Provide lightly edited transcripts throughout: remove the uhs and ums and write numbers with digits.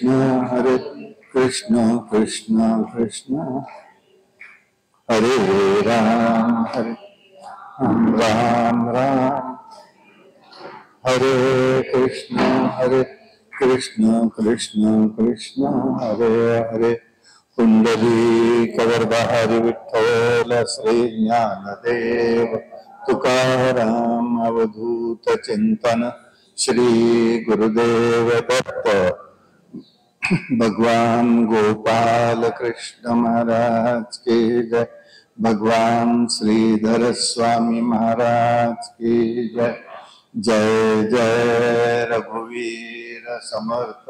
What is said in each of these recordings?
Hare Krishna Krishna Krishna Hare Ram Hare Ram Ram Hare Krishna Krishna Krishna Hare Hare Kundali Kavardhari Vitthal Sri Jnanadev Tukaram Avadhuta Chintana Shri Gurudev Datta भगवान गोपाल कृष्ण महाराज की जय। भगवान श्रीधर स्वामी महाराज की जय। जय जय रघुवीर समर्थ।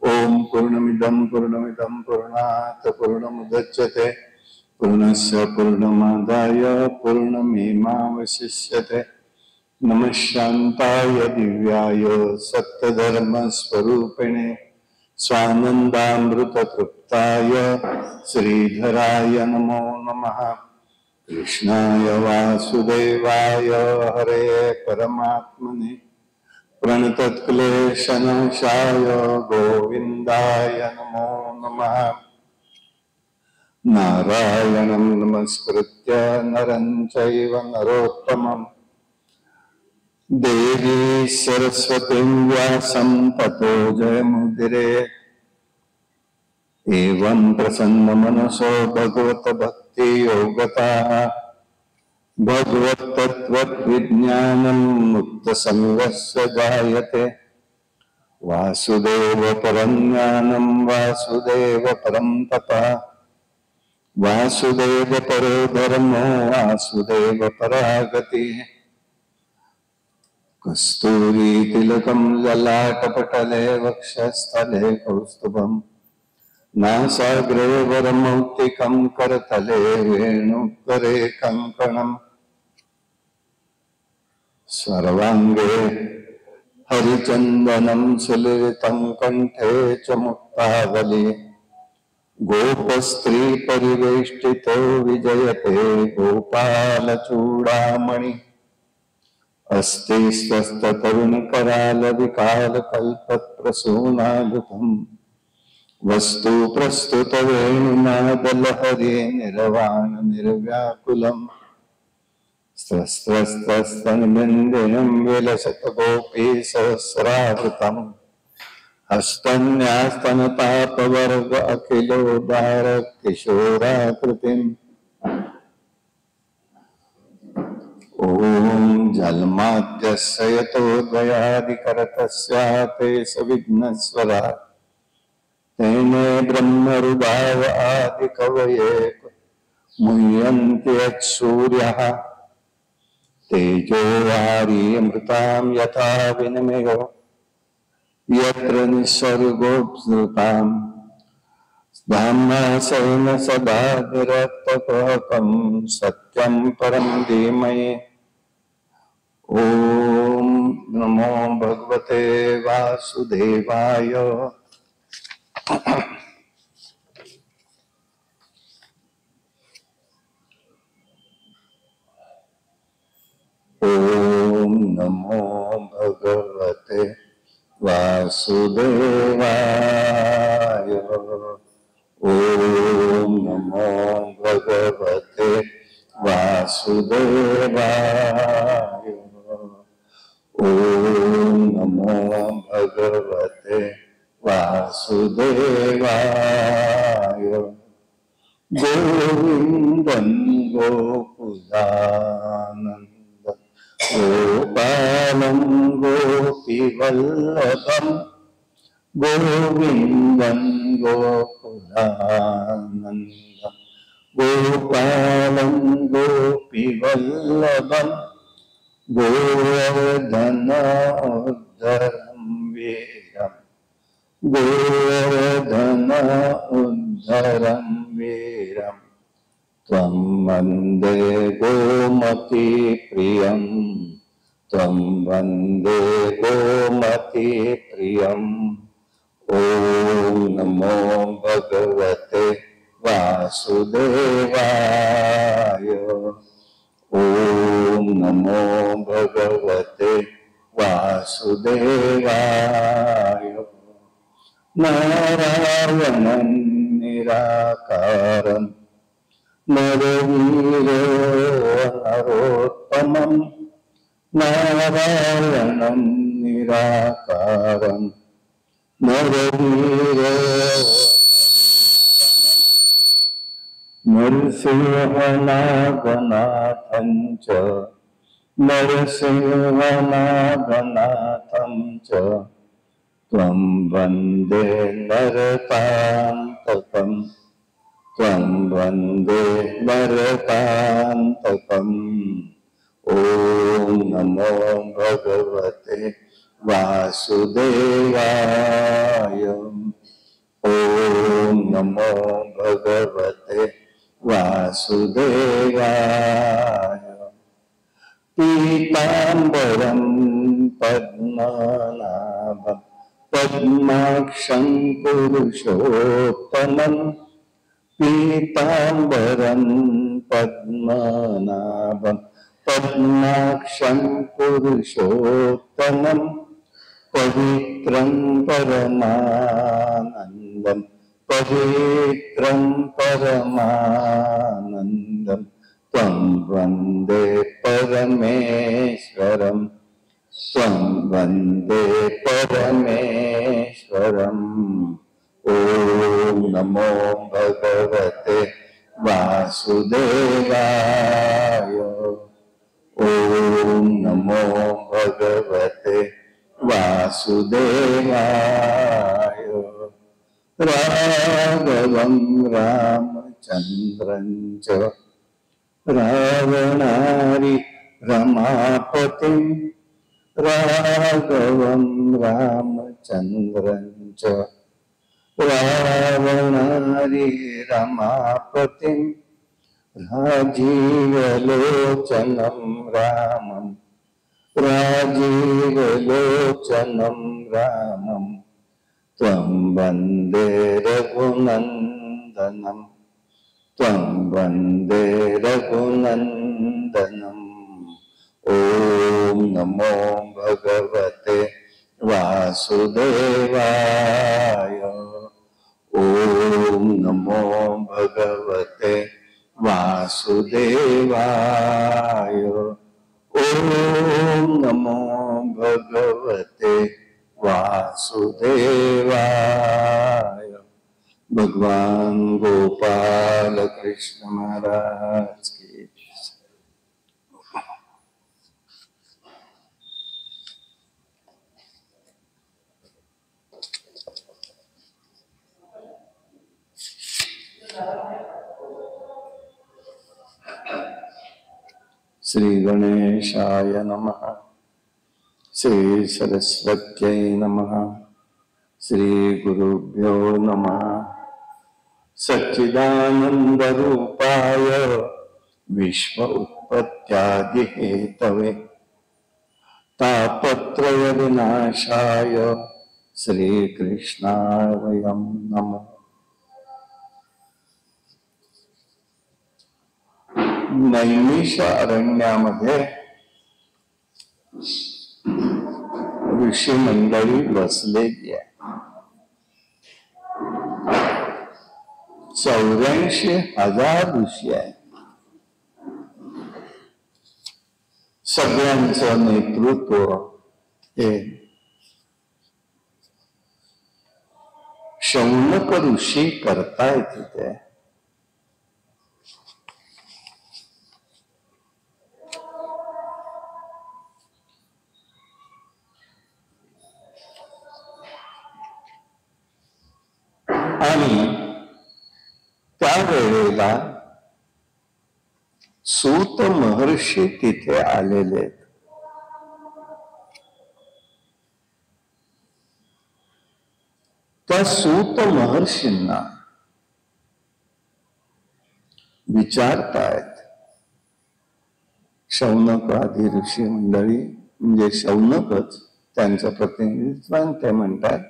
ओम पूर्णमिदं पूर्णात् पूर्णमुदच्यते पूर्णस्य पूर्णमादाय पूर्णमेवावशिष्यते। नमः शान्ताय दिव्याय सत्यधर्मस्वरूपिणे स्वानन्दामृततृप्ताय श्रीधराय नमो नमः। कृष्णाय वासुदेवाय हरे परमात्मने प्रणतक्लेशनाशाय गोविन्दाय नमो नमः। नारायणं नमस्कृत्य नरं चैव नरोत्तमम् देवी सरस्वतीं व्यासं ततो जयमुदीरे। एवं प्रसन्नमनसो भगवत भक्ति योगतः भगवत्तत्त्वज्ञानं मुक्तसंगस्य जायते। वासुदेव परं ज्ञानं वासुदेव परं तपः वासुदेव परो धर्मो वासुदेव परा गतिः। कस्तूरी तिलकं ललाटपटले वक्षस्थले कौस्तुभं नासाग्रे वरमौक्तिकं करतले वेणुकरे कङ्कणम्। सर्वाङ्गे हरिचन्दनं सुलितं कंठे च मुक्तावली। गोपस्त्री परिवेष्टितो विजयते गोपालचूडामणि। अस्ति स्वस्थतरुणकरालविकालकल्पप्रसूनागतम् वस्तु प्रस्तुतवेणुनादलहरे निर्वाण निर्व्याकुलम्। स्रस्त्रस्तस्तन्बिन्दुनं विलसतगोपीसहस्रावृतम् हस्तन्यास्तनतापवर्ग अखिलोदार किशोराकृतिम्। ओम जन्माद्यस्य यतोऽन्वयादिकरतस्याते सविघ्नस्वरा तेने ब्रह्मरुदाव आदिकवये मुह्यन्ति यत्सूर्यः तेजो वारिमृतां यथा विनिमयो यत्र निःसर्गो स्मृताम्। धाम्ना स्वेन सदा निरस्तकुहकं सत्यं परं धीमहि। ओम नमो भगवते वासुदेवाय। ओम नमो भगवते वासुदेवाय। ओम नमो भगवते वासुदेवाय। ओम नमो भगवते वासुदेवाय। गोविन्दं गोकुलानन्द गोपालं गोपीवल्लभम् गोविन्दं गोकुलानन्द गोपालं गोपीवल्लभम् गोवर्धनोद्धरं वीरम् गोवर्धनोद्धरं वीरम् त्वं वन्दे गोमतीप्रियम् त्वं वन्दे गोमतीप्रियम्। ओम नमो भगवते वासुदेवाय। ओम नमो भगवते वासुदेवाय। नारायणं निराकारं नरवीरो नरोत्तमं नारायणं निराकारं नरवीरो नरसिंहनागनाथं च नरसिंहनागनाथं च त्वं वन्दे नरकान्तकं त्वं वन्दे नरकान्तकम् ॐ नमो भगवते वासुदेवाय ॐ नमो भगवते वासुदेवाय पीताम्बरं पद्मनाभं पद्माक्षं पुरुषोत्तमं पीताम्बरं पद्मनाभं पद्माक्षं पुरुषोत्तमं पवित्रं परमानन्दं पवित्रं परमानन्दं त्वं वन्दे परमेश्वरं त्वं वन्दे परमेश्वरम् ॐ नमो भगवते वासुदेवाय ॐ नमो भगवते वासुदेवाय राघवं रामचन्द्रं च रावणारि रमापतिं राघवं रामचन्द्रं च रावणारि रमापतिं राजीवलोचनं रामं राजीवलोचनं रामं त्वं वन्दे रघुनन्दनं त्वं वन्दे रघुनन्दनम् ॐ नमो भगवते वासुदेवाय ॐ नमो भगवते वासुदेवाय ॐ नमो भगवते वासुदेवाय। भगवान गोपाल कृष्ण महाराज की। श्री गणेशाय नमः। श्री सरस्वत्यै नमः। श्री गुरुभ्यो नमः। सच्चिदानंद रूपाय विश्व उत्पत्त्यादि हेतवे तापत्रय विनाशाय श्री कृष्णाय वयं नमः। नैमिष अरण्यामध्ये ऋषी मंडळी बसलेली आहे। 84,000 ऋषी आहेत। सगळ्यांचं नेतृत्व हे शौनक ऋषी करतायत तिथे। आणि त्यावेळेला सूत महर्षी तिथे आलेले आहेत। त्या सूत महर्षींना विचारतायत शौनक आदी ऋषी मंडळी, म्हणजे शौनकच त्यांचं प्रतिनिधित्व, ते म्हणतात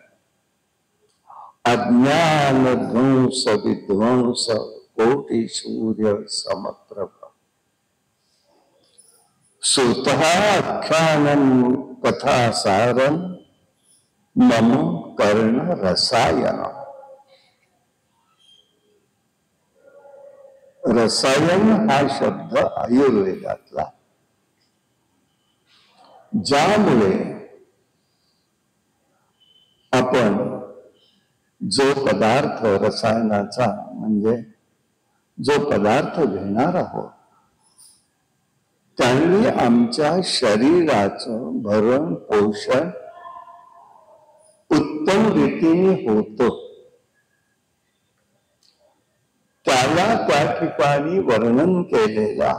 अज्ञान ध्वंस विध्वंस कोटि सूर्य समप्रभ स्वतः आख्यानं कथा सारं मम कर्ण रसायन. रसायन हा शब्द आयुर्वेदातला, ज्यामुळे आपण जो पदार्थ रसायनाचा म्हणजे जो पदार्थ घेणार आहोत त्यांनी आमच्या शरीराचं भरण पोषण उत्तम रीतीने होतं. त्याला त्या ठिकाणी वर्णन केलेला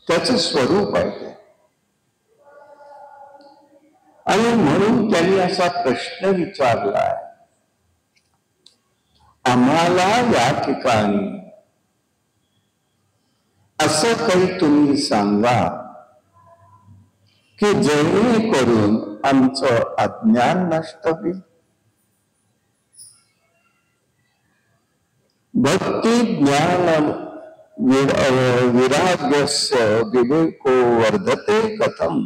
त्याचं स्वरूप आहे ते. आणि म्हणून त्यांनी असा प्रश्न विचारलाय, आम्हाला या ठिकाणी असं काही तुम्ही सांगा की जेणेकरून आमचं अज्ञान नष्ट होईल, भक्ती ज्ञान विराग्यस्य विवेको वर्धते कथम,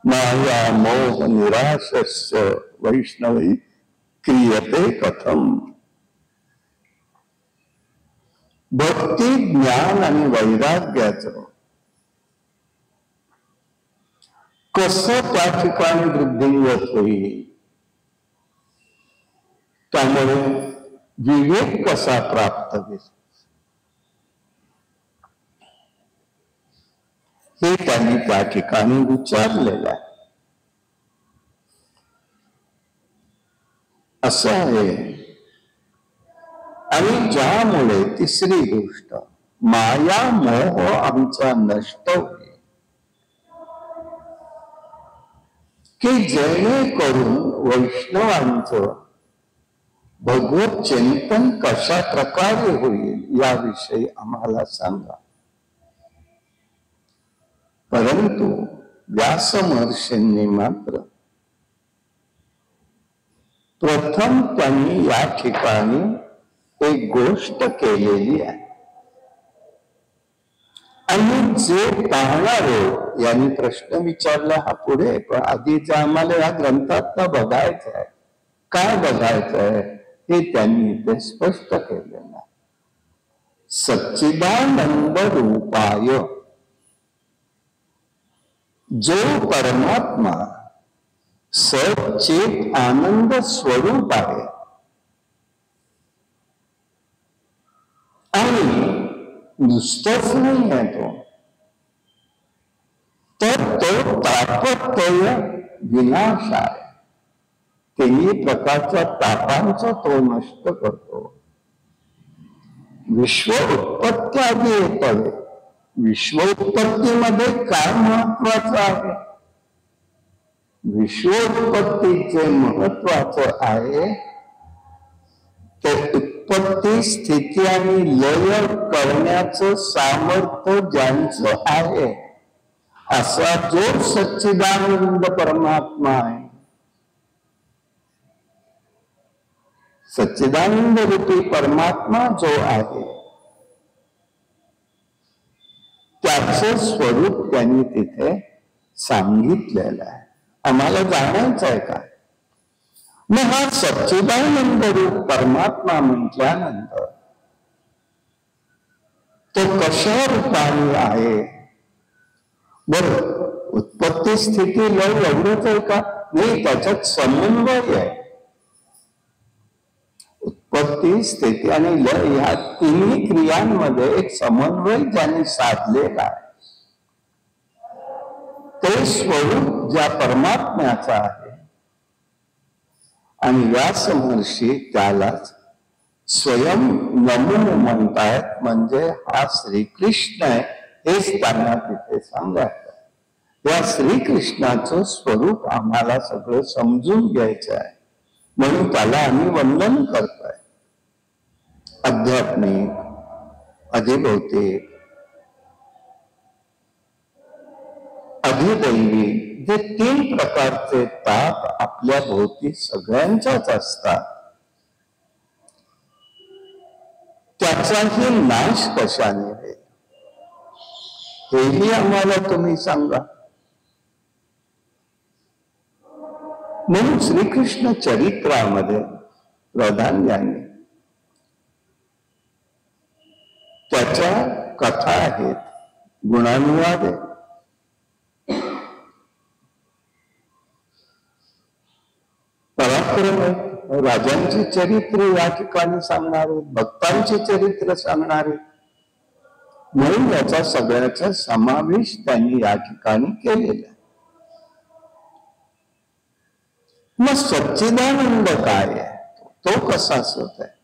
माया मोह निराशस्य वैष्णवी क्रियते कथम. भक्ती ज्ञान आणि वैराग्याचं कसं त्या ठिकाणी वृद्धिंगत होईल, त्यामुळे विवेक कसा प्राप्त होईल हे त्यांनी त्या ठिकाणी विचारलेलं आहे. असं आहे. आणि ज्यामुळे तिसरी गोष्ट माया मोह आमचा नष्ट होईल, की जेणेकरून वैष्णवांचं भगवत चिंतन कशा प्रकारे होईल याविषयी आम्हाला सांगा. परंतु व्यास महर्षींनी मात्र प्रथम त्यांनी या ठिकाणी एक गोष्ट केलेली आहे. आणि जे पाहणारे यांनी प्रश्न विचारला हा पुढे, पण आधीच आम्हाला या ग्रंथात बघायचं आहे. काय बघायचं आहे हे त्यांनी ते स्पष्ट केलेलं आहे. सच्चिदानंद रूपाय, जो परमात्मा सच्चित आनंद स्वरूप आहे आणि नुसतंच नाही आहे तो, तर तो तापत्रय विनाश आहे. तिन्ही प्रकारच्या तापांचा तो नष्ट करतो. विश्व उत्पत्ती आधी येतं. विश्व उत्पत्तीमध्ये काय महत्वाचं आहे? विश्व उत्पत्तीचे महत्वाचं आहे ते उत्पत्ती स्थिती आणि लय करण्याचं सामर्थ्य ज्यांचं आहे असा जो सच्चिदानंद परमात्मा आहे, सच्चिदानंद रूपी परमात्मा जो आहे त्याचं स्वरूप त्यांनी तिथे सांगितलेलं आहे. आम्हाला जाणायचं आहे का? मग हा सच्चिदानंद रूप परमात्मा म्हटल्यानंतर तो कशा रूपाने आहे? बरं, उत्पत्ती स्थिती लय एवढंच आहे का? नाही, त्याच्यात समन्वय आहे. उत्पत्ती स्थिती आणि लय ह्या तिन्ही क्रियांमध्ये एक समन्वय ज्यांनी साधलेला आहे. ते स्वरूप ज्या परमात्म्याचं आहे आणि व्यास महर्षी त्यालाच स्वयं नमो म्हणतायत. म्हणजे हा श्रीकृष्ण आहे हेच त्यांना तिथे सांगायचं. या श्रीकृष्णाचं स्वरूप आम्हाला सगळं समजून घ्यायचं आहे, म्हणून त्याला आम्ही वंदन करतोय. आध्यात्मिक, अधिभौतिक, अधिदैवी जे तीन प्रकारचे ताप आपल्या भोवती सगळ्यांच्याच असतात, त्याचाही नाश कशाने होईल हेही आम्हाला तुम्ही सांगा. म्हणून श्रीकृष्ण चरित्रामध्ये प्राधान्याने त्याच्या कथा आहेत, गुणानुवाद आहे. पराक्रम आहे, राजांची चरित्र या ठिकाणी सांगणारे, भक्तांचे चरित्र सांगणारे, म्हणून याचा सगळ्याचा समावेश त्यांनी या ठिकाणी केलेला. मग सच्चिदानंद काय आहे, तो कसा होत आहे?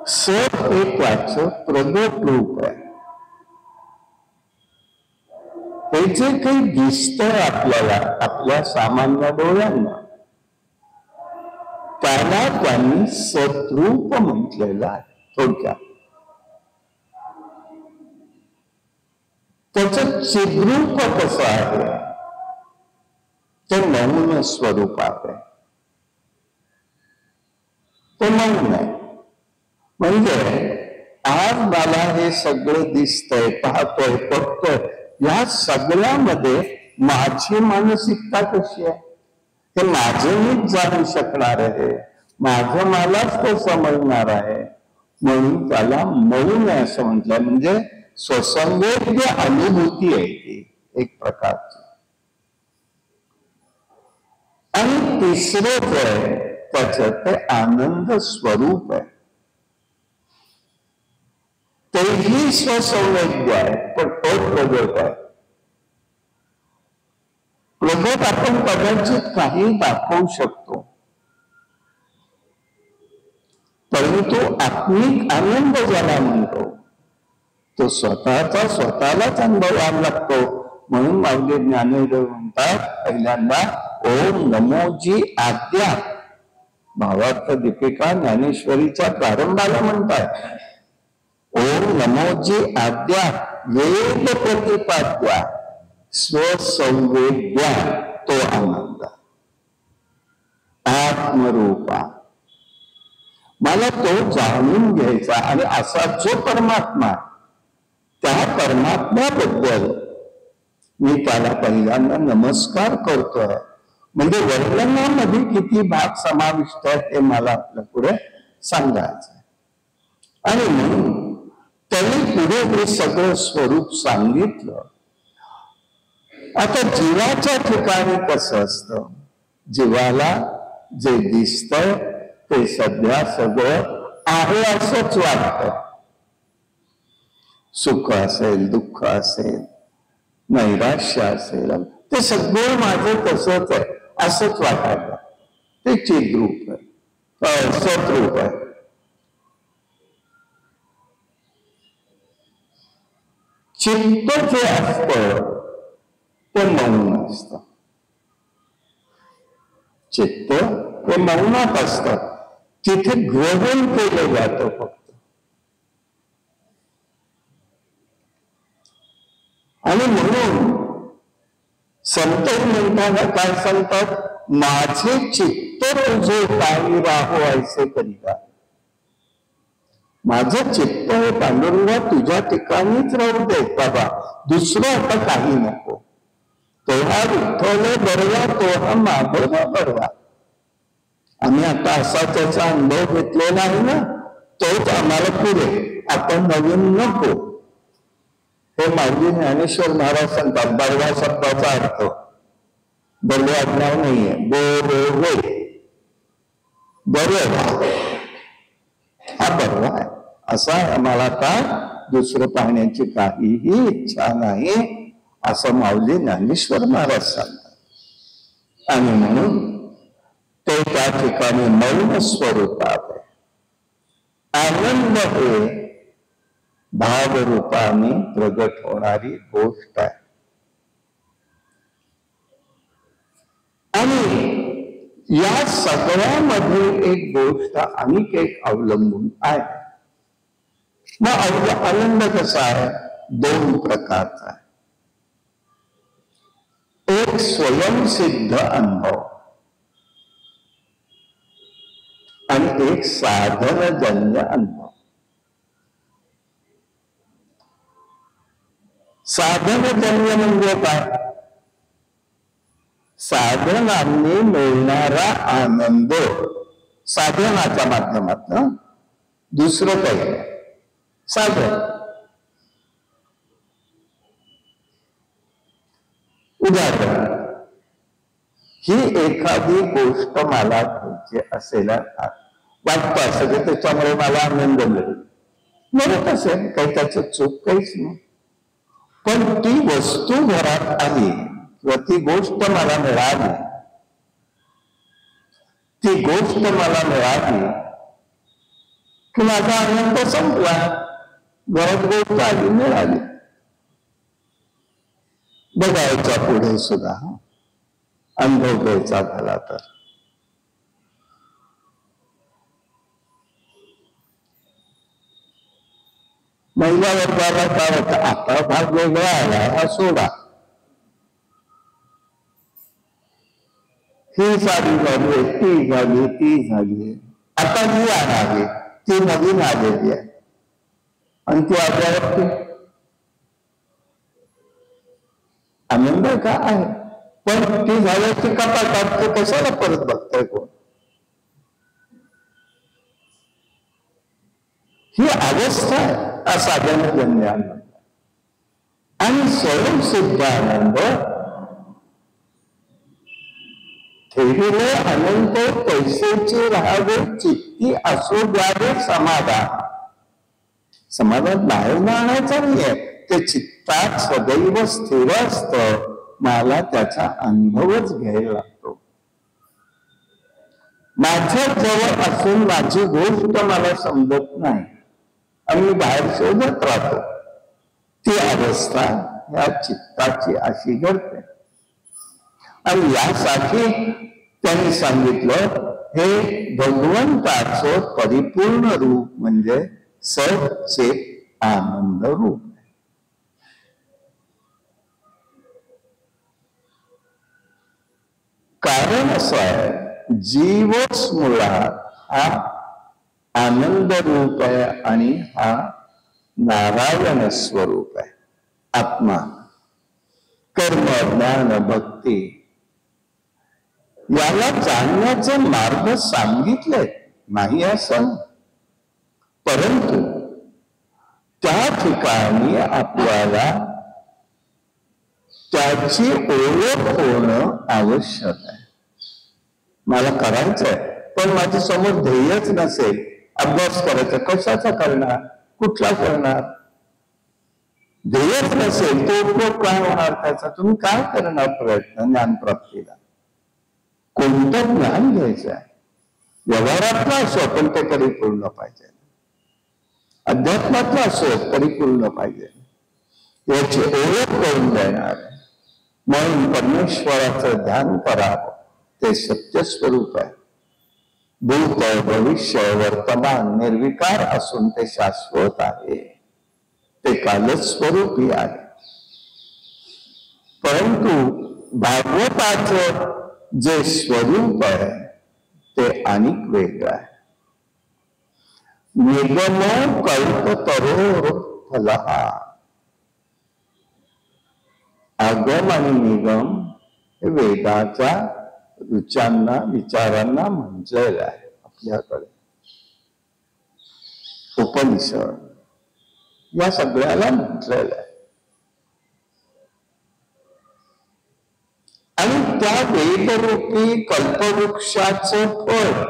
सत हे त्याचं प्रगट रूप आहे. हे जे काही दिसतंय आपल्याला आपल्या सामान्य डोळ्यांना, त्याला त्यांनी सद्रूप म्हटलेलं आहे. थोडक्यात त्याचं चिद्रूप कसं आहे, ते मौन स्वरूपात आहे. ते मौन आहे. म्हणजे आज मला हे सगळं दिसतंय, पाहतोय, बघतोय, या सगळ्यामध्ये माझी मानसिकता कशी आहे हे माझं मीच जाणू शकणार आहे, माझं मलाच तो समजणार आहे. म्हणून त्याला मौन आहे असं म्हटलं. म्हणजे स्वसंवेद्य अनुभूती आहे ती एक प्रकारची. आणि तिसरं जे आहे त्याचं ते आनंद स्वरूप आहे. तेही स्वसंवेद्य आहे, पण तो प्रगट आहे. प्रगट आपण कदाचित काही दाखवू शकतो, परंतु आत्मिक आनंद ज्याला म्हणतो तो स्वतःचा स्वतःलाच अनुभवायला लागतो. म्हणून माऊली ज्ञानेश्वर म्हणतात पहिल्यांदा ओम नमोजी आद्या. भावार्थ दीपिका ज्ञानेश्वरीच्या प्रारंभाला म्हणतात ओम नमोजी आद्या वेद प्रतिपाद्या स्वसंवेद्या तो आनंद आत्मरूपा. मला तो जाणून घ्यायचा. आणि असा जो परमात्मा, त्या परमात्म्याबद्दल मी त्याला पहिल्यांदा नमस्कार करतोय. म्हणजे वर्णनामध्ये किती भाग समाविष्ट आहेत हे मला आपल्या पुढे सांगायचं आहे. आणि म्हणून त्यांनी पुढे हे सगळं स्वरूप सांगितलं. आता जीवाच्या ठिकाणी कसं असतं, जीवाला जे दिसतंय ते सध्या सगळं आहे असंच वाटतं. सुख असेल, दुःख असेल, नैराश्य असेल, ते सगळं माझं तसंच आहे असंच वाटायला. ते चिद्रूप आहे, सद्रूप आहे. चित्त जे असतं ते मौन असतं. चित्त हे मौनात असतं. तिथे ग्रहण केलं जातं फक्त. आणि म्हणून संत म्हणताना काय सांगतात, माझे चित्त तुझे काही राहो ऐसे करीता. माझं चित्त हे पांडुरंगा तुझ्या ठिकाणीच राहू दे बाबा, दुसरं आता काही नको. तोहा विठ्ठल बरवा, तोहा माधव बरवा. आम्ही आता असा त्याचा अनुभव घेतलेला आहे ना, तोच आम्हाला पुरे, आपण नवीन नको. हे माऊली ज्ञानेश्वर महाराज सांगतात. बरवा शब्दाचा अर्थ बरवा आज्ञाव नाहीये, बरवा हा बरवा आहे. असा आम्हाला आता दुसरं पाहण्याची काहीही इच्छा नाही असं माऊली ज्ञानेश्वर महाराज सांगतात. आणि म्हणून ते त्या ठिकाणी मौन स्वरूपात आहे. आनंद हे भावरूपाने प्रगट होणारी गोष्ट आहे. आणि या सगळ्यामध्ये एक गोष्ट आणखी एक अवलंबून आहे. मग आनंद कसा आहे? दोन प्रकारचा आहे. एक स्वयंसिद्ध अनुभव आणि एक साधनजन्य अनुभव. साधनजन्य म्हणजे काय? साधनांनी मिळणारा आनंद, साधनाच्या माध्यमातून, दुसरं काही साधन. उदाहरण, ही एखादी गोष्ट मला घ्यायची असेल, वाटतं असं की त्याच्यामुळे मला आनंद मिळेल, मिळत असेल, काही त्याचं चूक काहीच नाही. पण ती वस्तू घरात आली किंवा ती गोष्ट मला मिळाली, ती गोष्ट मला मिळाली की माझा आनंद संपला. घरात गोष्ट आली, मिळाली. बघायच्या पुढे सुद्धा अनुभव घ्यायचा झाला तर महिला वर्गाला काय होतं, आता भाग वेगळा आला, हा सोडा. ही साडी झाली, ती झाली, ती झाली, आता ही आणावी, ती नवीन आलेली आहे आणि ती आल्यावरती आनंद का आहे, पण ती झाल्याची कपाटात ते कशाला परत बघताय कोण? ही अवस्था आहे असाधनजन्य आनंद. आणि स्वयंसिद्ध आनंद, ठेवले अनंत पैसेचे राहावे चित्ती असो द्यावे समाधान. समाधान बाहेर आणायचं नाहीये, ते चित्तात सदैव स्थिर असतं. मला त्याचा अनुभवच घ्यायला लागतो. माझ्या जवळ असून माझी गोष्ट मला समजत नाही आणि मी बाहेर शोधत राहतो. ती अवस्था या चित्ताची अशी घडते. आणि यासाठी त्यांनी सांगितलं, हे भगवंताचं परिपूर्ण रूप म्हणजे सच्चित आनंद रूप. कारण असं आहे, जीवच मुळात हा आनंद रूप आहे आणि हा नारायण स्वरूप आहे. आत्मा, कर्म, ज्ञान, भक्ती याला जाणण्याचे मार्ग सांगितले नाही असं, परंतु त्या ठिकाणी आपल्याला त्याची ओळख होणं आवश्यक आहे. मला करायचंय पण माझ्या समोर ध्येयच नसेल, अभ्यास करायचा, कशाचा करणार, कुठला करणार, ध्येयच नसेल, तो उपयोग काय होणार त्याचा? तुम्ही काय करणार प्रयत्न ज्ञानप्राप्तीला? कोणतं ज्ञान घ्यायचं आहे? व्यवहारातलं असो पण ते परिपूर्ण पाहिजे, अध्यात्मातलं असो परिपूर्ण पाहिजे, याची ओळख करून देणार. म्हणून परमेश्वराचं ध्यान करावं. ते सत्य स्वरूप आहे. भूत, भविष्य, वर्तमान निर्विकार असून ते शाश्वत आहे. ते कालच स्वरूपी आहे. परंतु भागवताचं जे स्वरूप आहे ते अनेक वेगळं आहे. निगम कल्पतरोर फलहा. आगम आणि निगम हे वेदाच्या रुचांना, विचारांना म्हटलेलं आहे. आपल्याकडे उपनिषद या सगळ्याला म्हटलेलं आहे. आणि त्या वेदरूपी कल्पवृक्षाचं फळ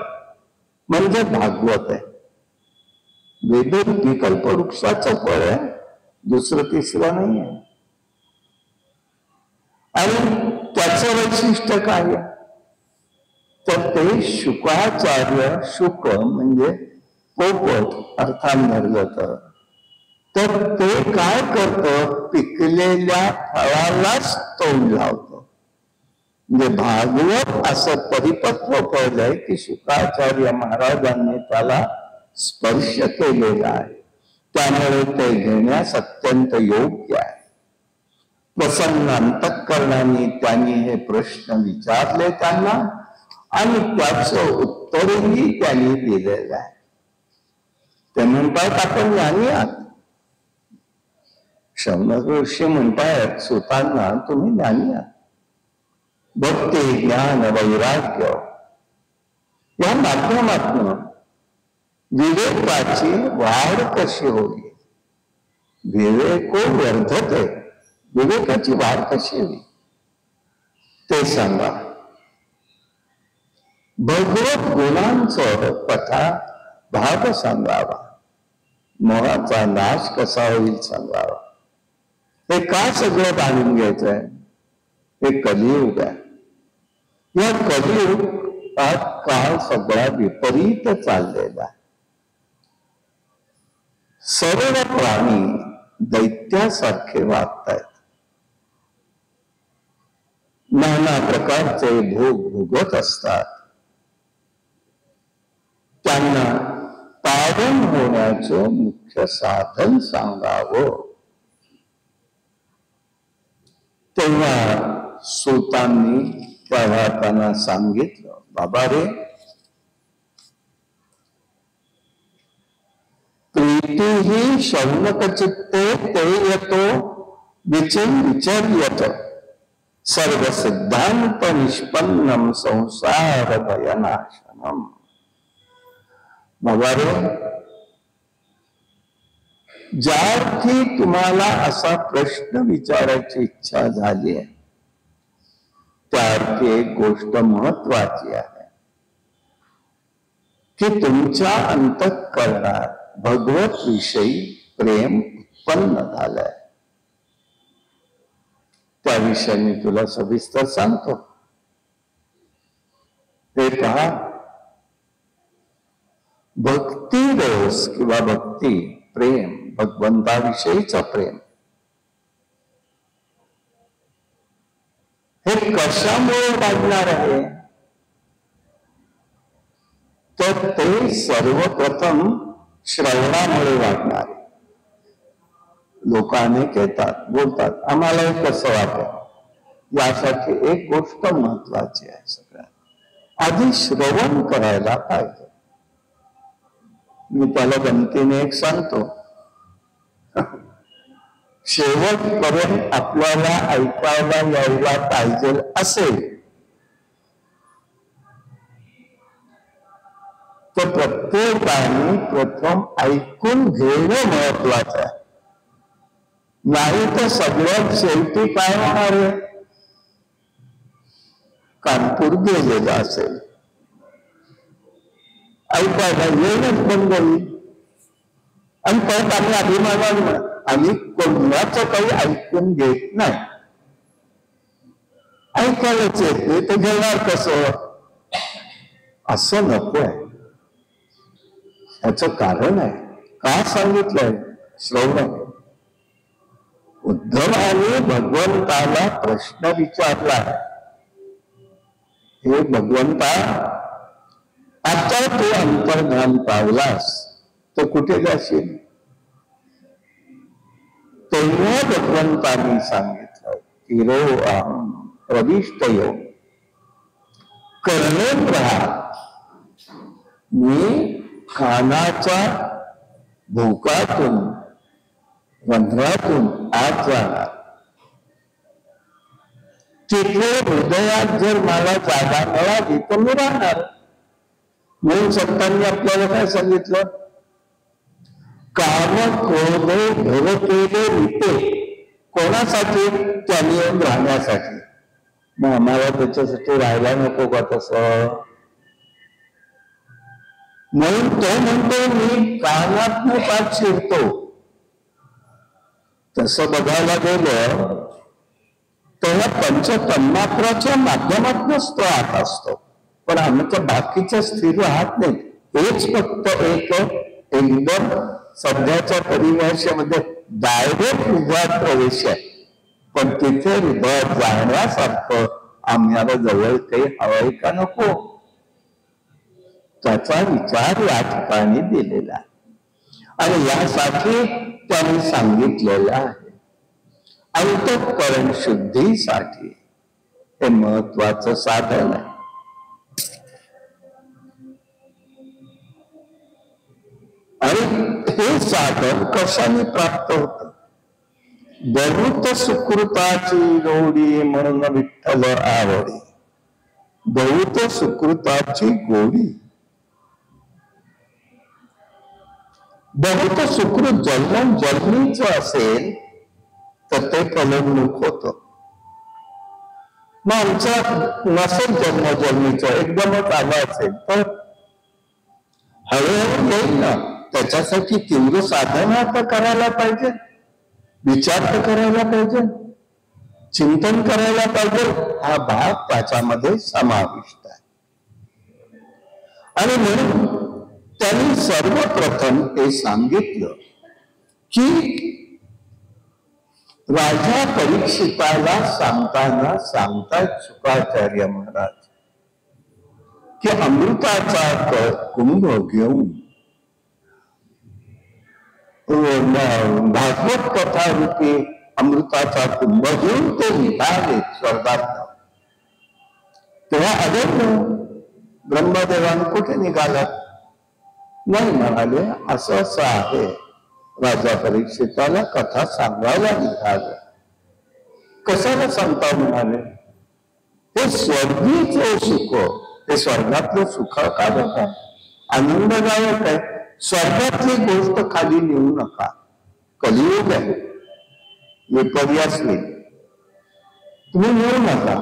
म्हणजे भागवत आहे. वेदरूपी कल्पवृक्षाचं फळ आहे, दुसरं तिसरं नाही आहे. आणि त्याचं वैशिष्ट्य काय आहे? तर ते शुकाचार्य, शुक म्हणजे पोपट अर्थान धरलं तर ते काय करतं, पिकलेल्या फळालाच तोंड लावतं. म्हणजे भागवत असं परिपक्व फळ आहे की शुकाचार्य महाराजांनी त्याला स्पर्श केलेला आहे, त्यामुळे ते घेण्यास अत्यंत योग्य आहे. प्रसन्न अंतःकरणाने त्यांनी हे प्रश्न विचारले त्यांना आणि त्याचं उत्तरही त्यांनी दिलेलं आहे. ते म्हणतात आपण ज्ञानी आहात. शौनक ऋषी म्हणतायत सुतांना, तुम्ही ज्ञानी आहात. भक्ती, ज्ञान, वैराग्य या माध्यमातून विवेकाची वाढ कशी होईल, विवेको वर्धते, विवेकाची वाढ कशी होईल ते सांगा. भगवत गुणांचं कथा भाग सांगावा, मोहाचा नाश कसा होईल सांगावा. हे का सगळं जाणून घ्यायचंय? हे कलियुग आहे. या कलियुगात काळ सगळा विपरीत चाललेला आहे. सर्व प्राणी दैत्यासारखे वागतायत, नाना प्रकारचे भोग भोगत असतात. त्यांना पावन होण्याचं मुख्य साधन सांगावं. तेव्हा सूतांनी त्या वातांना सांगितलं, बाबा रे, प्रीती ही शौनकचित्ते ते येतो विचिन विचर्यत सर्व सिद्धांत निष्पन्नम संसार भयनाशनम. बाबा रे, ज्या अर्थी तुम्हाला असा प्रश्न विचारायची इच्छा झाली आहे, त्या अर्थी एक गोष्ट महत्वाची आहे की तुमच्या अंतःकरणात भगवत विषयी प्रेम उत्पन्न झालंय. त्याविषयी मी तुला सविस्तर सांगतो. ते पहा, भक्ती रस किंवा भक्ती प्रेम, भगवंताविषयीचं प्रेम, हे कशामुळे वाढणार आहे? तर ते सर्वप्रथम श्रवणामुळे वाढणार आहे. लोक अनेक येतात, बोलतात, आम्हाला हे कसं वाटेल. यासाठी एक गोष्ट महत्वाची आहे. सगळ्यात आधी श्रवण करायला पाहिजे. मी त्याला गमतीने एक सांगतो, शेवटपर्यंत आपल्याला ऐकायला यायला पाहिजे असेल तर प्रत्येकाने प्रथम ऐकून घेणं महत्वाचं आहे. नाही तर सगळ्यात शेवटी काय होणार आहे? कानपूर गेलेला असेल, ऐकायला येणंच बंद होईल. आणि परत आम्ही अभिमानानं आम्ही कोणाचं काही ऐकून घेत नाही, ऐकायलाच येत नाही, ते घेणार कसं? असं नको आहे. याचं कारण आहे, का सांगितलंय? श्रवण. उद्धवाने भगवंताला प्रश्न विचारला, हे भगवंता, आता तू अंतर्धान पावलास तर कुठे जाशील? तेव्हा भगवंतांनी सांगितलं, तिरो अहम प्रविष्टयो कर्णेंद्रहा. मी कानाच्या भोकातून, रंध्रातून आत जाणार. तिथे हृदयात जर मला जागा मिळाली तर मी राहणार. म्हणून संतांनी आपल्याला काय सांगितलं? काम क्रोध भवकेले रीते. कोणासाठी? त्यांनी येऊन राहण्यासाठी. मग आम्हाला त्याच्यासाठी राहायला नको का तसं? म्हणून तो म्हणतो मी कानातनं पाठ शिरतो. तसं बघायला गेलं तेव्हा पंचतन्मात्राच्या माध्यमातूनच तो आत असतो, पण आमच्या बाकीच्या स्थिर राहत नाही. हेच फक्त एक एकदम सध्याच्या परिभाषेमध्ये डायरेक्ट हृदयात प्रवेश आहे. पण तिथे हृदयात जाण्यासारखं आम्हाला जवळ काही हवंय का नको, त्याचा विचार या ठिकाणी दिलेला आहे. आणि यासाठी त्यांनी सांगितलेलं आहे, अंतःकरण शुद्धीसाठी हे महत्वाचं साधन आहे. आणि हे साधन कशाने प्राप्त होतं? बहुत सुकृताची गोडी म्हणून विठ्ठल आवडी. बहुत सुकृताची गोडी. बहुत सुकृत जन्म जन्मीच असेल तर ते फलवणूक होत. मग आमचा नसेल जन्म जन्मीचं, एकदमच आलं असेल तर हळूहळू येईल ना. त्याच्यासाठी तीव्र साधना तर करायला पाहिजे, विचार तर करायला पाहिजे, चिंतन करायला पाहिजे. हा भाग त्याच्यामध्ये समाविष्ट आहे. आणि म्हणून त्यांनी सर्वप्रथम हे सांगितलं की राजा परीक्षिताला सांगताना सांगतायत शुकाचार्य महाराज की अमृताचा कुंभ घेऊन भागवत कथा रूपी अमृताचा कुंभ घेऊन ते निघाले स्वर्गात. तेव्हा अगं ब्रह्मदेवान कुठे निघालात? नाही म्हणाले, असं असं आहे. राजा परीक्षिताला कथा सांगायला निघाले. कशाला सांगता म्हणाले? हे स्वर्गीय सुख, हे स्वर्गातलं सुख का बघा, आनंददायक आहे. स्वर्गातली गोष्ट खाली नेऊ नका. कलियुग आहे, विपर्यास होईल, तुम्ही नेऊ नका.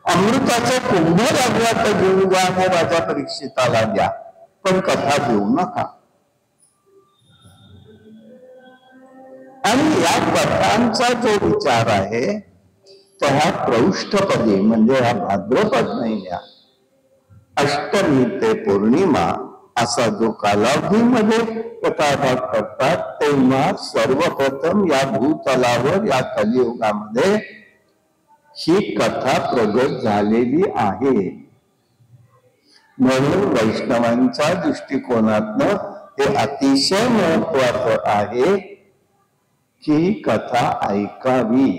अमृताचा कुंभ लागला तर घेऊन जा, राजा परीक्षिताला द्या, पण कथा देऊ नका. आणि या कथांचा जो विचार आहे तो हा प्रौष्ठपदी म्हणजे हा भाद्रपद महिन्या अष्टमी ते पौर्णिमा असा जो कालावधीमध्ये कथाभाग करतात, तेव्हा सर्वप्रथम या भूतलावर या कलियुगामध्ये ही कथा प्रगट झालेली आहे. म्हणून वैष्णवांच्या दृष्टिकोनातनं हे अतिशय महत्वाचं आहे की कथा ऐकावी.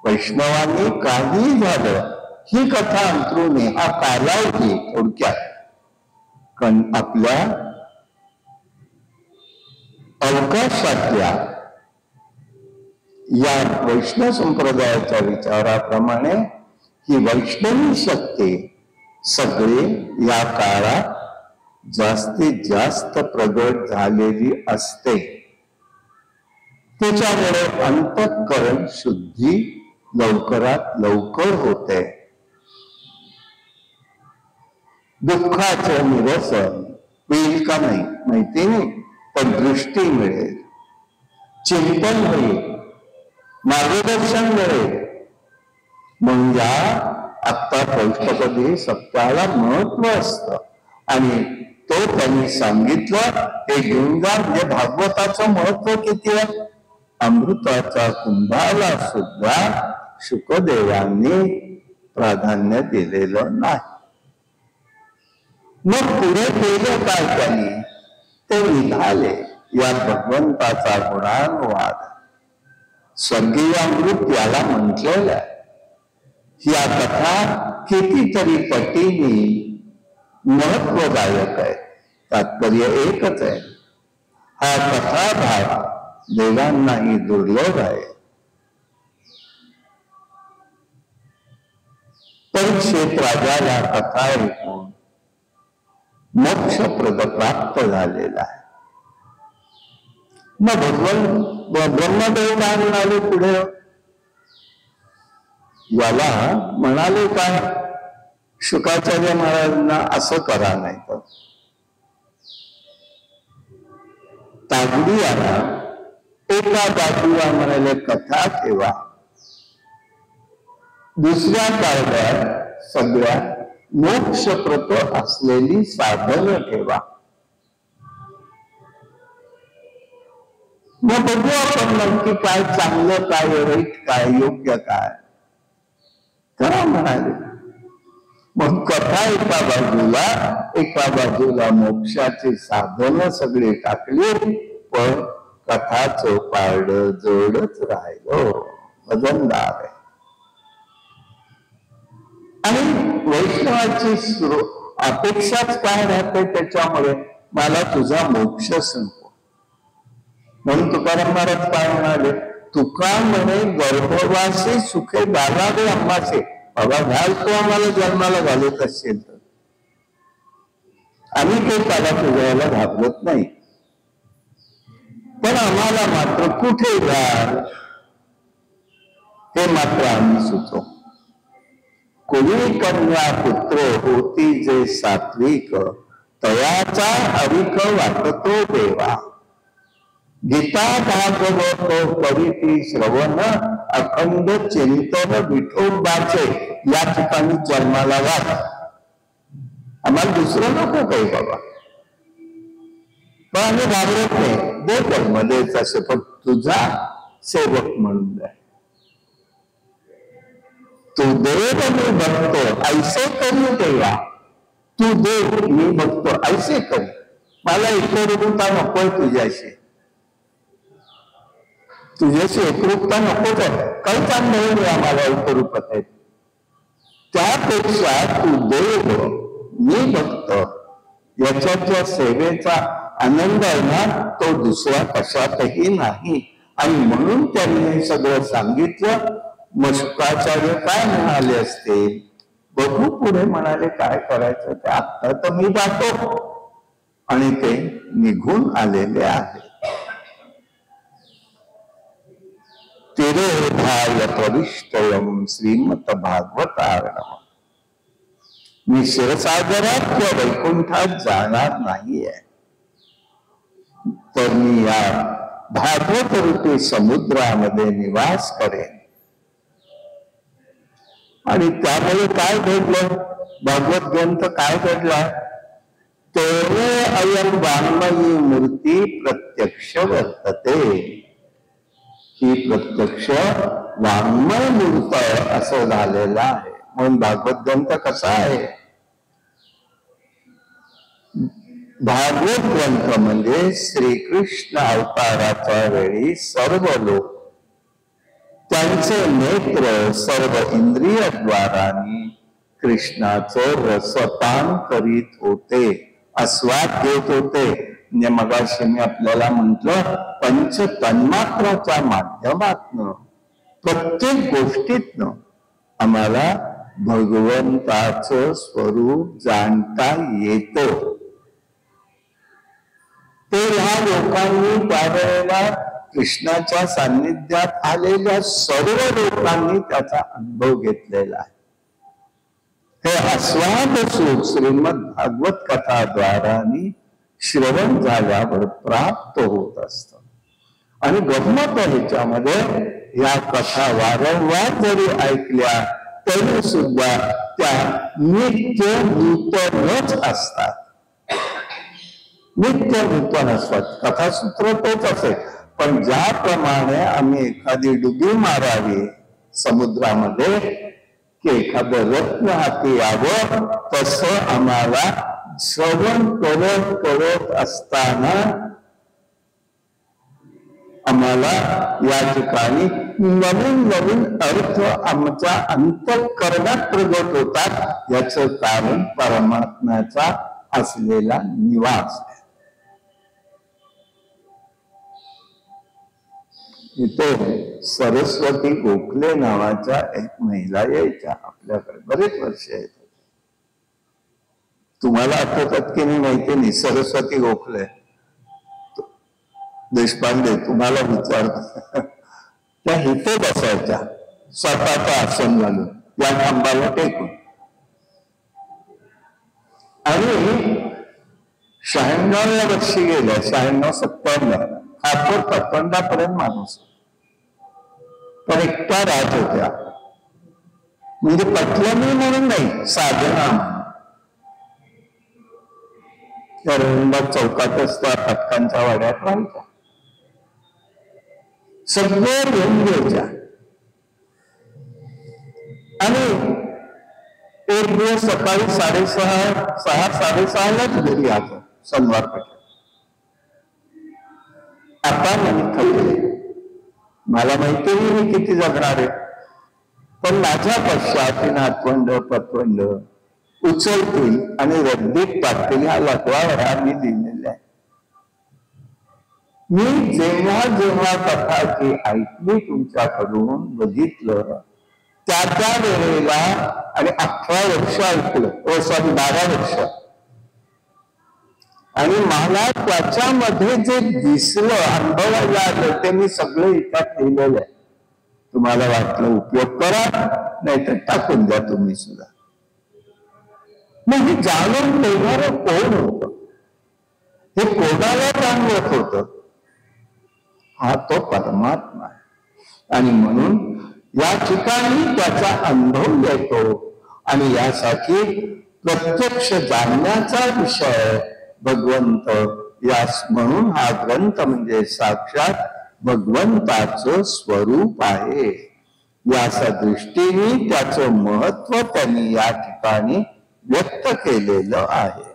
वैष्णवांनी काही झालं ही कथा अंतरुणे हा कालावधी थोडक्यात आपल्या अवकाशातल्या या वैष्णव संप्रदायाच्या विचाराप्रमाणे ही वैष्णवी शक्ती सगळे या काळात जास्तीत जास्त प्रगट झालेली असते. त्याच्यामुळे अंतःकरण शुद्धी लवकरात लवकर होते. दुःखाचं निरसन होईल का नाही माहिती नाही, पण दृष्टी मिळेल, चिंतन होईल, मार्गदर्शन मिळेल. मग या आत्ता पौष्टपदी सप्ताहाला महत्व असतं आणि तो त्यांनी सांगितलं. हे घेऊन जा. म्हणजे भागवताचं महत्व किती आहे? अमृताच्या कुंभाला सुद्धा शुकदेवांनी प्राधान्य दिलेलं नाही. मग पुढे केलं काय त्यांनी? ते निघाले या भगवंताचा गुणानुवाद. स्वर्गीय अमृत याला म्हटलेलं आहे. या कथा कितीतरी पटीने महत्वदायक आहे. तात्पर्य एकच आहे, हा कथा भाग देवांनाही दुर्लभ आहे. परीक्षित राजाला कथा ऐकून मोक्षप्रद प्राप्त झालेला आहे. मग ब्रह्मदेव काय म्हणाले पुढे? याला म्हणाले काय? शुकाचार्य महाराजांना असं करा, नाही तर तागडी आला एका बाजूला म्हणाले कथा ठेवा, दुसऱ्या काळात सगळ्या मोक्षप्रद असलेली साधन ठेवा. मग बघू आपण नक्की काय चांगलं काय, वाईट काय, योग्य काय करा म्हणाले. मग कथा एका बाजूला मोक्षाची साधन सगळे टाकली, पण कथाचं पारड जडच राहिलं, वजनदार आहे. आणि वैष्णवाची अपेक्षाच काय राहते त्याच्यामुळे? मला तुझा मोक्ष सांगतो. म्हणून तुकाराम महाराज काय म्हणाले, तुका म्हणे गर्भवासी सुखे बालावे आम्हाचे. बाबा घाल तू आम्हाला जन्माला घालत असेल तर, आम्ही काही त्याला पुजायला घाबरत नाही, पण आम्हाला मात्र कुठे घाल हे मात्र आम्ही सुचो. कोणी कन्या पुत्र होती जे सात्विक, तयाचा अरिक वाटतो देवा. गीता भागवत करीती श्रवण, अखंड चिंतन विठोबाचे. या ठिकाणी जन्माला घाल, आम्हाला दुसरं नको काही बाबा, पण आम्ही घाबरत नाही. दे जन्म देत असे, पण तुझा सेवक म्हणून द्या. तू देव मी भक्त ऐसे करू देवा. तू देव मी भक्त ऐसे करू. मला एकरूपता नकोय तुझ्याशी, तुझ्याशी एकरूपता नकोच आहे. काही काम नाही आम्हाला एकरूपता आहे. त्यापेक्षा तू देव मी भक्त याच्या सेवेचा आनंद आहे ना, तो दुसऱ्या कशातही नाही. आणि म्हणून त्यांनी हे सगळं सांगितलं. मग शुक्राचार्य काय म्हणाले असते, बघू पुढे म्हणाले काय करायचं ते. आता तर मी जातो, आणि ते निघून आलेले आहे. तिरोधायतविष्टयम श्रीमद भागवतारणम. मी क्षीरसागरात किंवा वैकुंठात जाणार नाहीये, तर मी या भागवत रूपी समुद्रामध्ये निवास करेन. आणि त्यामुळे काय घडलं, भागवत ग्रंथ काय घडला, तेने अयम वाङ्मयी मूर्ती प्रत्यक्ष वर्तते. ही प्रत्यक्ष वाङ्मय मूर्त असं झालेलं आहे. म्हणून भागवत ग्रंथ कसा आहे, भागवत ग्रंथ म्हणजे श्रीकृष्ण अवताराच्या वेळी सर्व लोक त्यांचे नेत्र सर्व इंद्रियद्वारांनी कृष्णाचं रसपान करीत होते, आस्वाद घेत होते. म्हणजे मगाशी मी आपल्याला म्हटलं, पंच तन्मात्राच्या माध्यमातनं प्रत्येक गोष्टीतनं आम्हाला भगवंताचं स्वरूप जाणता येतं. ते ह्या लोकांनी त्यावेळेला कृष्णाच्या सान्निध्यात आलेल्या सर्व लोकांनी त्याचा अनुभव घेतलेला आहे. हे आस्वाद सुख श्रीमद भागवत कथाद्वारांनी श्रवण झाल्यावर प्राप्त होत असत. आणि गंमत ह्याच्यामध्ये या कथा वारंवार जरी ऐकल्या तरी सुद्धा त्या नित्य नूतनच असतात. नित्य नूतन असतात. कथासूत्र तोच असेल, पण ज्याप्रमाणे आम्ही एखादी डुबी मारावी समुद्रामध्ये की एखादं रत्न हाती यावं, तसं आम्हाला श्रवण करत करत असताना आम्हाला या ठिकाणी नवीन नवीन अर्थ आमच्या अंतःकरणात प्रगट होतात. याचं कारण परमात्म्याचा असलेला निवास आहे. इथे सरस्वती गोखले नावाच्या एक महिला यायच्या आपल्याकडे, बरेच वर्ष आहेत. तुम्हाला आठवतात की नाही माहिती नाही. सरस्वती गोखले देशपांडे, तुम्हाला विचारतो, त्या इथे बसायच्या स्वतःचं आसन घालून या खांबाला टेकून. आणि 96व्या वर्षी गेल्या, 96-97 खापर पतंडापर्यंत माणूस, पण एकट्या राहत होत्या. म्हणजे पटलं नाही म्हणून नाही, साधना म्हणून. चौकातच त्या पटकांच्या वाड्यात राहायच्या. सगळे घेऊन घ्यायच्या. आणि एक दिवस सकाळी 6:30-6:30लाच घरी आलो शनिवार पेठेत. आता मी थकले, मला माहिती नाही मी किती जगणार आहे, पण माझ्या पश्चात नातवंड पतवंड उचलतील आणि रद्दीत टाकतील ह्या लकवावर मी लिहिलेला आहे. मी जेव्हा जेव्हा कथा जी ऐकली तुमच्याकडून, बघितलं, त्या वेळेला, आणि 18 वर्ष ऐकलं, 12 वर्ष, आणि मला त्याच्यामध्ये जे दिसलं, अनुभवायला आलं, ते मी सगळं इथं लिहिलेलं आहे. तुम्हाला वाटलं उपयोग करा, नाहीतर टाकून द्या तुम्ही सुद्धा. मग हे जाणून देणारं कोण होत? हे कोणाला जाणवत होत? हा तो परमात्मा आहे. आणि म्हणून या ठिकाणी त्याचा अनुभव येतो. आणि यासाठी प्रत्यक्ष जाणण्याचा विषय भगवंत, यास म्हणून हा ग्रंथ म्हणजे साक्षात भगवंताचं स्वरूप आहे. याच्या दृष्टीने त्याचं महत्व त्यांनी या ठिकाणी व्यक्त केलेलं आहे.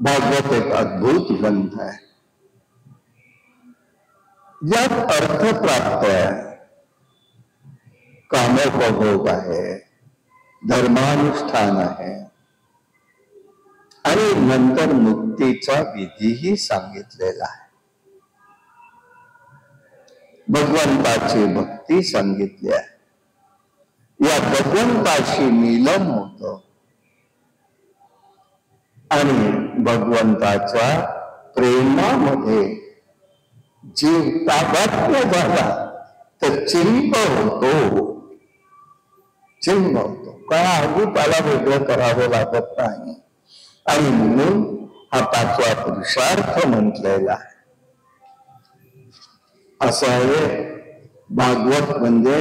भागवत एक अद्भुत ग्रंथ आहे. यात अर्थप्राप्त आहे, कामोपभोग आहे, धर्मानुष्ठान आहे, आणि नंतर मुक्तीचा विधीही सांगितलेला आहे. भगवंताची भक्ती सांगितली आहे. या भगवंताशी मिलन होतं आणि भगवंताच्या प्रेमामध्ये जीव तादात्म्य झाला तर चिंब होतो. चिंब होतो. काय आधी त्याला वेगळं करावं लागत नाही. आणि म्हणून हा 5वा पुरुषार्थ म्हटलेला आहे. असं आहे, भागवत म्हणजे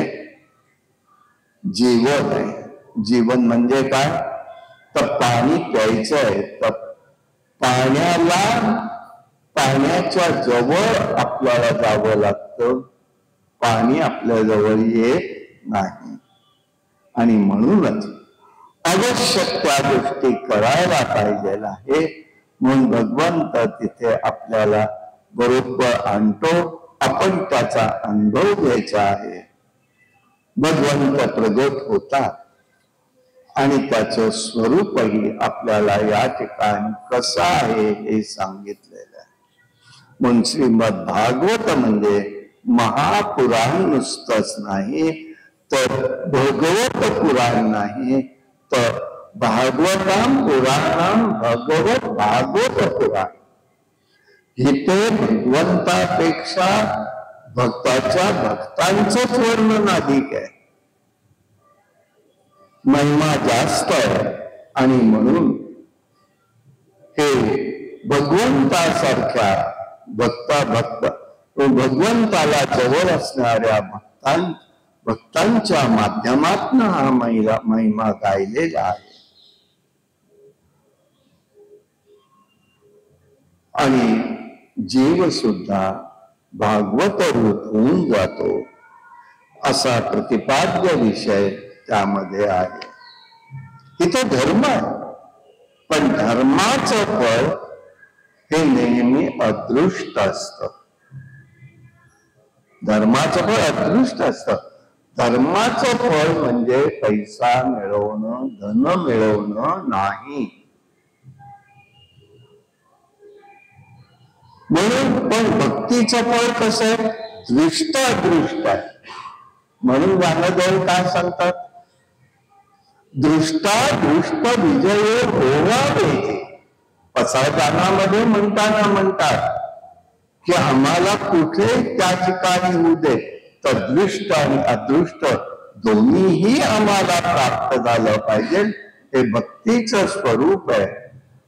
जीवन आहे. जीवन म्हणजे काय? तर पाणी प्यायचं आहे, तर पाण्याच्या जवळ आपल्याला जावं लागतं. पाणी आपल्या जवळ येत नाही. आणि म्हणूनच आवश्यक त्या गोष्टी करायला पाहिजे आहे. म्हणून भगवंत तिथे आपल्याला बरोबर आणतो. आपण त्याचा अनुभव घ्यायचा आहे. भगवंत प्रगट होतात आणि त्याचं स्वरूपही आपल्याला या ठिकाणी कसं आहे हे सांगितलेलं आहे. म्हणून श्रीमद भागवत म्हणजे महापुराण नुसतंच नाही, तर भगवत पुराण नाही, तर भागवताम पुराणम भगवत भागवत पुराण. इथे भगवंतापेक्षा भक्ताच्या भक्तांचंच वर्णन अधिक आहे, महिमा जास्त आहे. आणि म्हणून हे भगवंतासारख्या भगवंताला जवळ असणाऱ्या भक्तांच्या माध्यमातून हा महिमा गायलेला आहे. आणि जीव सुद्धा भागवत रूप होऊन जातो, असा प्रतिपाद्य विषय त्यामध्ये आहे. इथे धर्म आहे, पण धर्माचं फळ हे नेहमी अदृष्ट असतं. धर्माचं फळ अदृष्ट असतं. धर्माचं फळ म्हणजे पैसा मिळवणं, धन मिळवणं नाही. म्हणून पण भक्तीचं फळ कसं आहे? दृष्ट अदृष्ट आहे. म्हणून ज्ञानदेव काय सांगतात? दृष्टादृष्ट विजय होवावे. पसायदानामध्ये म्हणतात की आम्हाला कुठे त्या ठिकाणी होऊ दे, तर दृष्ट आणि अदृष्ट दोन्हीही आम्हाला प्राप्त झालं पाहिजे. हे भक्तीचं स्वरूप आहे.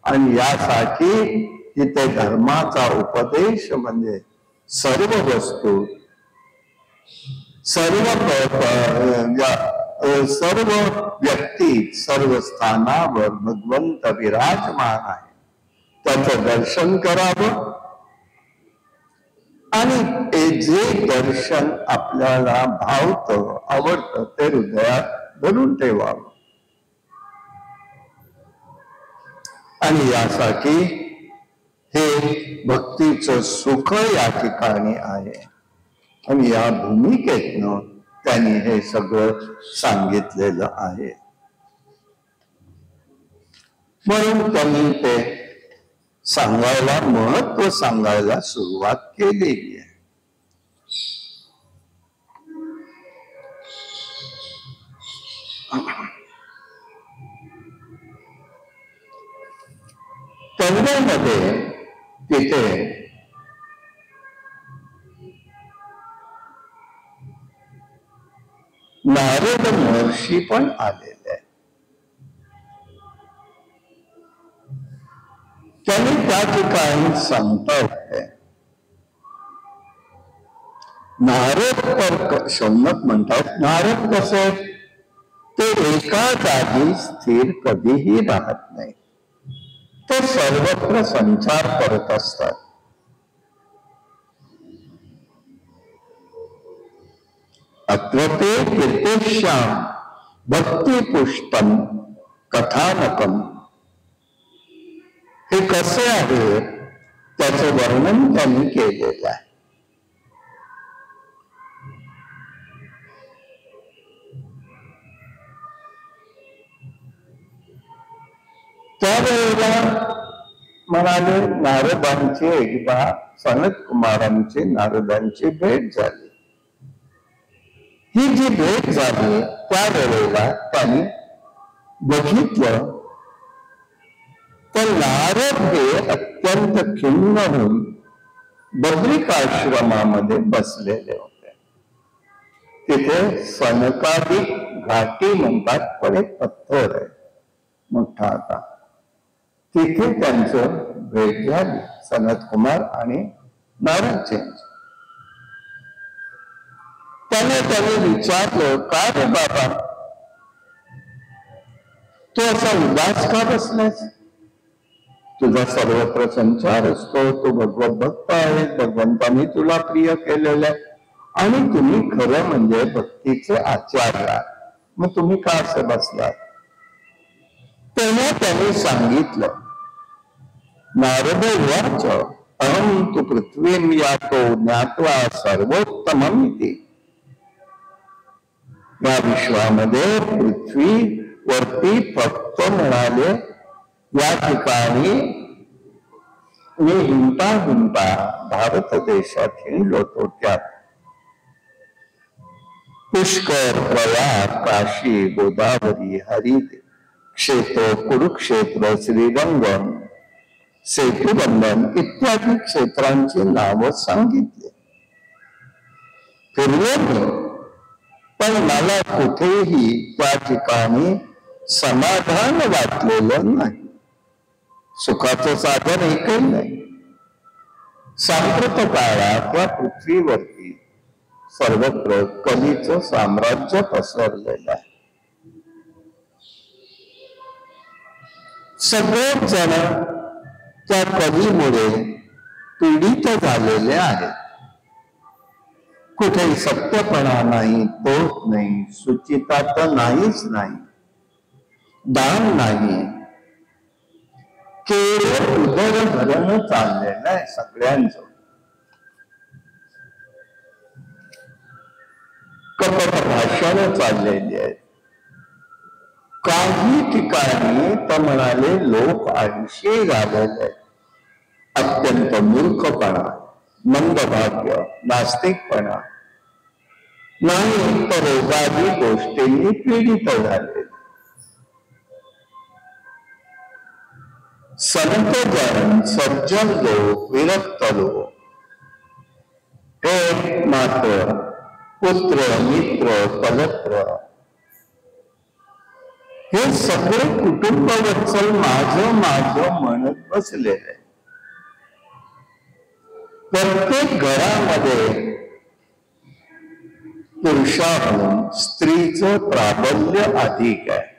आणि यासाठी तिथे धर्माचा उपदेश म्हणजे सर्व वस्तू, सर्व व्यक्ती, सर्व स्थानावर भगवंत विराजमान आहे. त्याचं दर्शन करावं आणि जे दर्शन आपल्याला भावतं, आवडतं, ते हृदयात धरून ठेवावं. आणि यासाठी हे भक्तीचं सुख या ठिकाणी आहे. आणि या भूमिकेतनं त्यांनी हे सगळं सांगितलेलं आहे. म्हणून त्यांनी ते सांगायला, महत्व सांगायला सुरुवात केलेली आहे. तंगमध्ये तिथे नारद महर्षी पण आलेले आहे. त्यांनी त्या ठिकाणी सांगतात, नारद पर शौनक म्हणतात, नारद कसे ते एका जागी स्थिर कधीही राहत नाही, ते सर्वत्र संचार करत असतात. अत्र ते कीर्तेश्याम भक्तिपुष्टम कथानकम. हे कसे आहे त्याचं वर्णन त्यांनी केलेलं आहे. त्यावेळेला म्हणाले, नारदांची एकदा सनत कुमारांची नारदांची भेट झाली. ही जी भेट झाली त्यावेळेला त्यांनी बघितलं तर नारद हे अत्यंत खिन्न होऊन बद्रिकाश्रमामध्ये बसलेले होते. तिथे सनकादिक घाटी म्हणतात, पण एक पत्थर आहे मोठा. आता तिथे त्यांचं भेट झाली, सनत कुमार आणि नारदचे. त्याने विचारलं, का रे बाबा तू असा उदास का बसलास? तुझा सर्वत्र संचार असतो, तू भगवत भक्त आहे, भगवंतांनी तुला प्रिय केलेलं आहे आणि तुम्ही खरं म्हणजे भक्तीचे आचार्य, मग तुम्ही का असं बसलात? तेव्हा त्याने सांगितलं, नारद उवाच अहं तु पृथ्वीं यातो ज्ञात्वा सर्वोत्तमम् इति. या विश्वामध्ये पृथ्वीवरती फक्त म्हणाले, या ठिकाणी मी हिंडता भारत देशात हिंडलो होतो. त्यात पुष्कर, प्रयाग, काशी, गोदावरी, हरित क्षेत्र, कुरुक्षेत्र, श्रीरंगम, सेतुबंधन इत्यादी क्षेत्रांची नावं सांगितली. फिरलो मी, पण मला कुठेही त्या ठिकाणी समाधान वाटलेलं नाही. सुखाचं साधन एकही नाही. सांप्रत काळात या पृथ्वीवरती सर्वत्र कलीचं साम्राज्य पसरलेलं आहे. सगळेच जण त्या कलीमुळे पीडित झालेले आहेत. कुठेही सत्यपणा नाही, तोच नाही, सुचिता तर नाहीच नाही, दान नाही, केवळ उदरभरण चाललेलं आहे सगळ्यांचं. कपट भाषण चाललेली आहेत. काही ठिकाणी तर म्हणाले लोक आळशी झालेले आहेत. अत्यंत मूर्खपणा, मंदभाग्य, नास्तिकपणा, नाही तर रोगादी गोष्टींनी पीडित झाले. संतजन, सज्जन लोक, विरक्त लोक, एक मात्र, पुत्र, मित्र, कलत्र, हे सगळे कुटुंब वत्सल माझं म्हणत बसलेले. प्रत्येक घरामध्ये पुरुषाहून स्त्रीचं प्राबल्य अधिक आहे.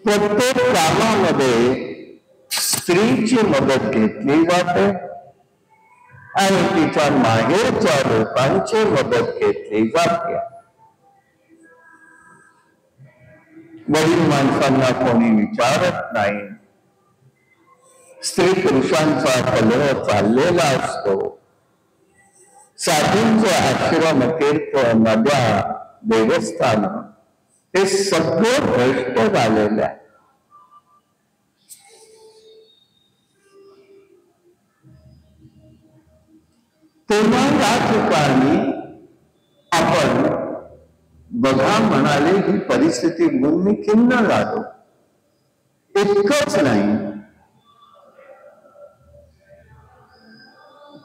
प्रत्येक कामामध्ये स्त्रीची मदत घेतली जाते आणि तिच्या माहेरच्या लोकांची मदत घेतली जाते. वडील माणसांना कोणी विचारत नाही. स्त्री पुरुषांचा कलह चाललेला असतो. साधूंचे आश्रम, तीर्थ, नद्या, देवस्थान हे सगळं भ्रष्ट झालेलं आहे. तेव्हा या ठिकाणी आपण बघा म्हणाले ही परिस्थिती बघून मी खिन्न झालो. इतकंच नाही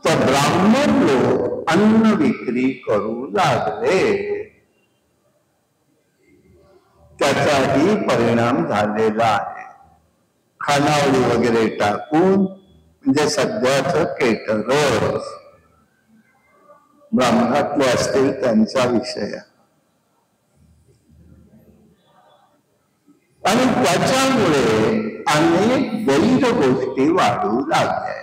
तर ब्राह्मण लोक अन्न विक्री करू लागले. त्याचाही परिणाम झालेला आहे. खानावळी वगैरे टाकून म्हणजे सध्याच केटरर्स ब्राह्मणातले असतील त्यांचा विषय. आणि त्याच्यामुळे अनेक गैर गोष्टी वाढू लागल्या.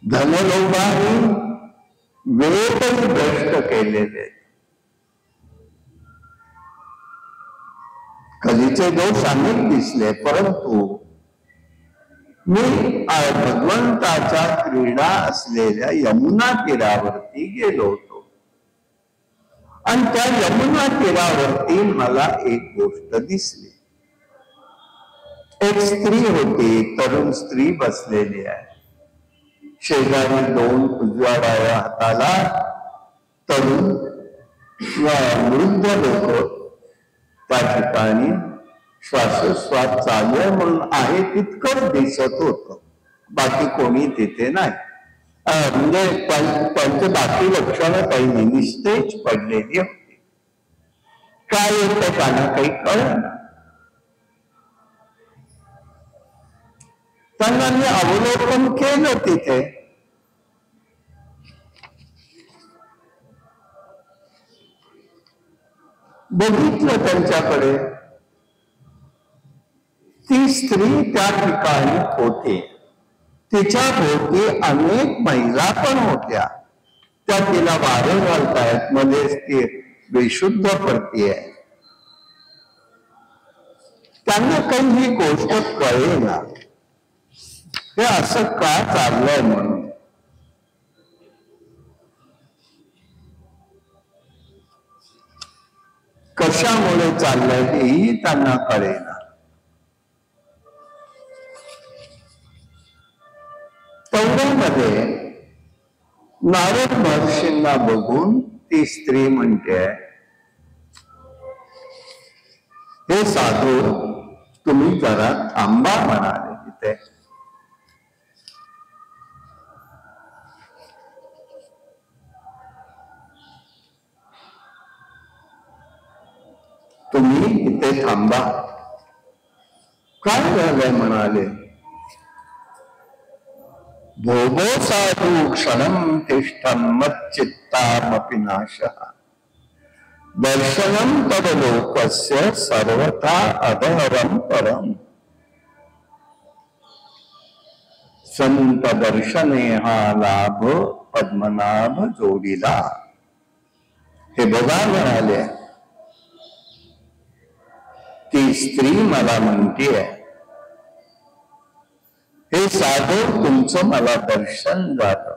धनलोभाने वेळही भ्रष्ट केलेले. कधीचे दोष अनेक दिसले, परंतु मी भगवंताच्या क्रीडा असलेल्या यमुना तीरावरती गेलो होतो. आणि त्या यमुना तीरावरती मला एक गोष्ट दिसली. एक स्त्री होती, तरुण स्त्री बसलेली आहे. शेजारी दोन उजव्या डाव्या हाताला तरुण वृद्ध लोक त्या ठिकाणी श्वासोश्वास चालू आहे म्हणून आहे तितकंच दिसत होतं. बाकी कोणी तिथे नाही. म्हणजे त्यांचे बाकी लक्षणं काही नाही, निस्तेज पडलेली होती. काय येतं त्यांना काही कळलं. त्यांना मी अवलोकन केलं तिथे. बघितलं त्यांच्याकडे. ती स्त्री त्या ठिकाणी होती. तिच्या भोवती अनेक महिला पण होत्या. त्या तिला वारं घालतायत, मध्येच ती बेशुद्ध पडतीये. त्यांना काही ही गोष्ट कळेना, हे असं का चाललंय म्हणून. कशामुळे चाललंय हेही त्यांना कळेना. तेवढ्यामध्ये नारद महर्षींना बघून ती स्त्री म्हणते, हे साधू तुम्ही जरा थांबा म्हणाले तिथे. तुम्ही इथे थांबा. काय झालंय म्हणाले. भोगो साधू क्षणम तिष्ठन् मच्चित्तामपि नाशः दर्शनम तद लोकस्य सर्वथा अधरम परम. संत दर्शने हा लाभ पद्मनाभ जोडीला. हे बघा म्हणाले, ती स्त्री मला म्हणतीये, हे साधू तुमचं मला दर्शन झालं.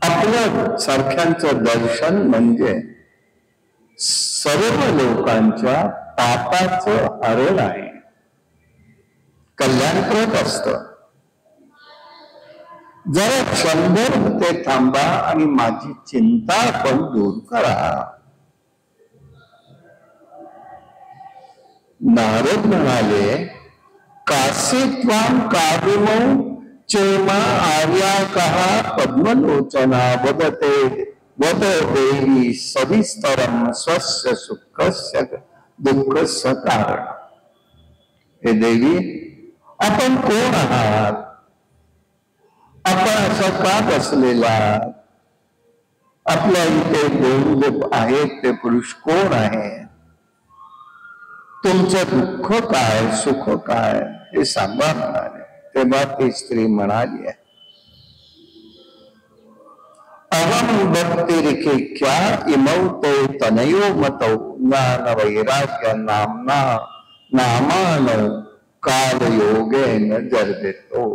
आपल्या सारख्यांचं दर्शन म्हणजे सर्व लोकांच्या पापाचं हरण आहे, कल्याणप्रद असतं. जरा क्षणभर ते थांबा आणि माझी चिंता पण दूर करा. नारद म्हणाले, कासित्वाम काविमौ चेमा आर्या कहा पद्मलोचना वदते वद देवी सविस्तरम स्वस्य सुखस्य दुःखस्य कारण. हे देवी, आपण कोण आहात? आपण असं का बसलेला? आपल्या इथे दोन जे आहेत ते पुरुष कोण आहे? तुमचं दुःख काय, सुख काय हे सांगा म्हणाले. तेव्हा ती स्त्री म्हणाली, अहम भक्तिरिख्या इमौ ते तनयो मतौ ज्ञान वैराग्य नामना नामानो काल योगेन जर्दितो.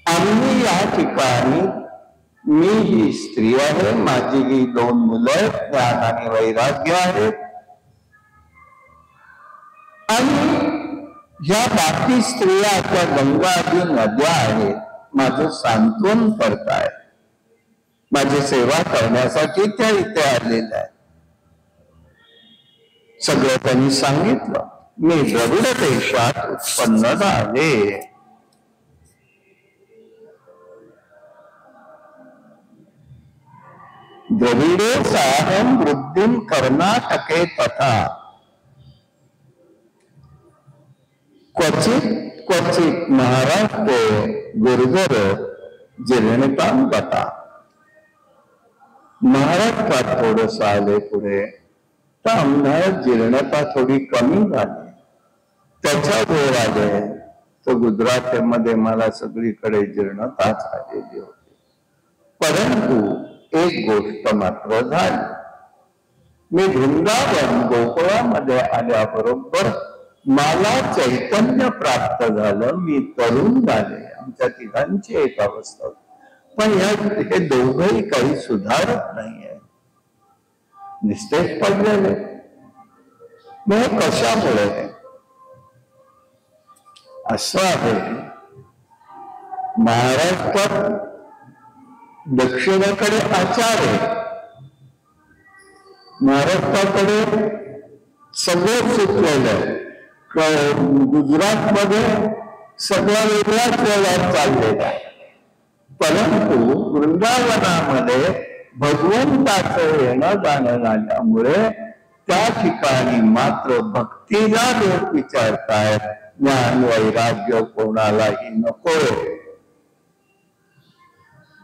आम्ही या ठिकाणी, मी ही स्त्री आहे, माझी ही दोन मुलं, ज्ञान आणि वैराग्य आहेत. आणि ह्या बाकी स्त्रिया त्या गंगा आदी नद्या आहेत, माझं सांत्वन करतायत, माझी सेवा करण्यासाठी त्या इथे आलेल्या आहेत. सगळं त्यांनी सांगितलं. मी द्रविड देशात उत्पन्न झाले. द्रविडे साहम वृद्धिम कर्नाटके तथा क्वचित क्वचित महाराष्ट्रे गुर्जर जीर्णतां गता. महाराष्ट्रात थोडस आले पुढे तर आम्हाला जीर्णता थोडी कमी झाली. त्याच्या वेळ आले तर गुजरातमध्ये मला सगळीकडे जीर्णता झालेली होती. परंतु एक गोष्ट मात्र झाली. मी वृंदावन गोकुळामध्ये आल्याबरोबर मला चैतन्य प्राप्त झालं. मी तरुण झाले. आमच्या तिघांची एक अवस्था होती. पण हे दोघंही काही सुधारत नाहीये, निस्तेज पडलेले. मग कशामुळे असं आहे? महाराष्ट्रात दक्षिणेकडे आचार आहे, महाराष्ट्राकडे सगळं सुचलेलं आहे. गुजरातमध्ये सगळा वेगळाच व्यवहार चाललेला आहे. परंतु वृंदावनामध्ये भगवंताचं येणं जाणं झाल्यामुळे त्या ठिकाणी मात्र भक्तीला लोक विचारतायत. ज्ञान वैराग्य कोणालाही नकोय.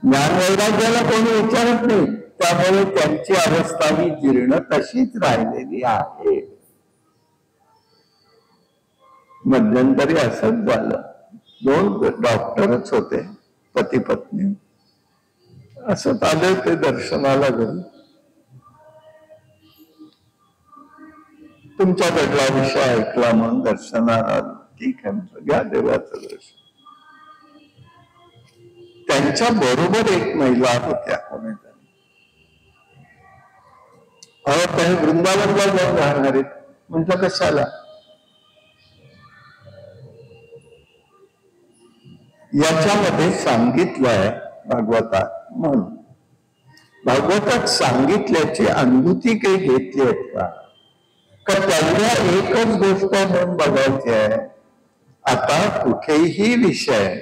ज्ञान वैराग्याला कोणी विचारत नाही. त्यामुळे त्यांची अवस्था ही जीर्ण तशीच राहिलेली आहे. मध्यंतरी असंच झालं. 2 डॉक्टरच होते, पती पत्नी. असंच आले ते दर्शनाला घरी. तुमच्याकडला विषय ऐकला म्हणून दर्शनाला. ठीक आहे म्हटलं, घ्या देवाचं दर्शन. त्यांच्या बरोबर एक महिला होत्या. त्याने वृंदावनला जाऊन राहणार आहेत. म्हटलं कशाला? याच्यामध्ये सांगितलंय भागवतात. म्हणून भागवतात सांगितल्याची अनुभूती काही घेतली आहेत का? तेवढ्या एकच गोष्ट म्हणून बघायची आहे. आता कुठेही विषय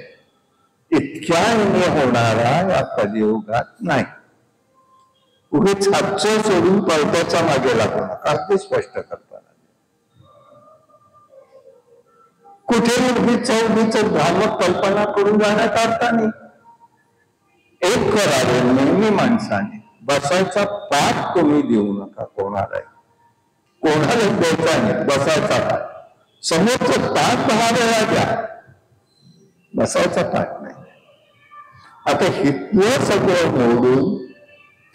इतक्या होणारा या कलियुगात नाही. उगीच हातचं सोडून पळत्याच्या मागे लागू नका. अगदी स्पष्ट करताना कुठे उगीच भ्रामक कल्पना करून जाण्यात अर्थ नाही. एक करावे नेहमी माणसाने, बसायचा पाठ तुम्ही देऊ नका कोणालाही. कोणाला द्यायचा नाही बसायचा पाठ. समोरचं पाठ 10 वेळा द्या, बसायचा पाठ नाही. आता हितलं सगळं मोडून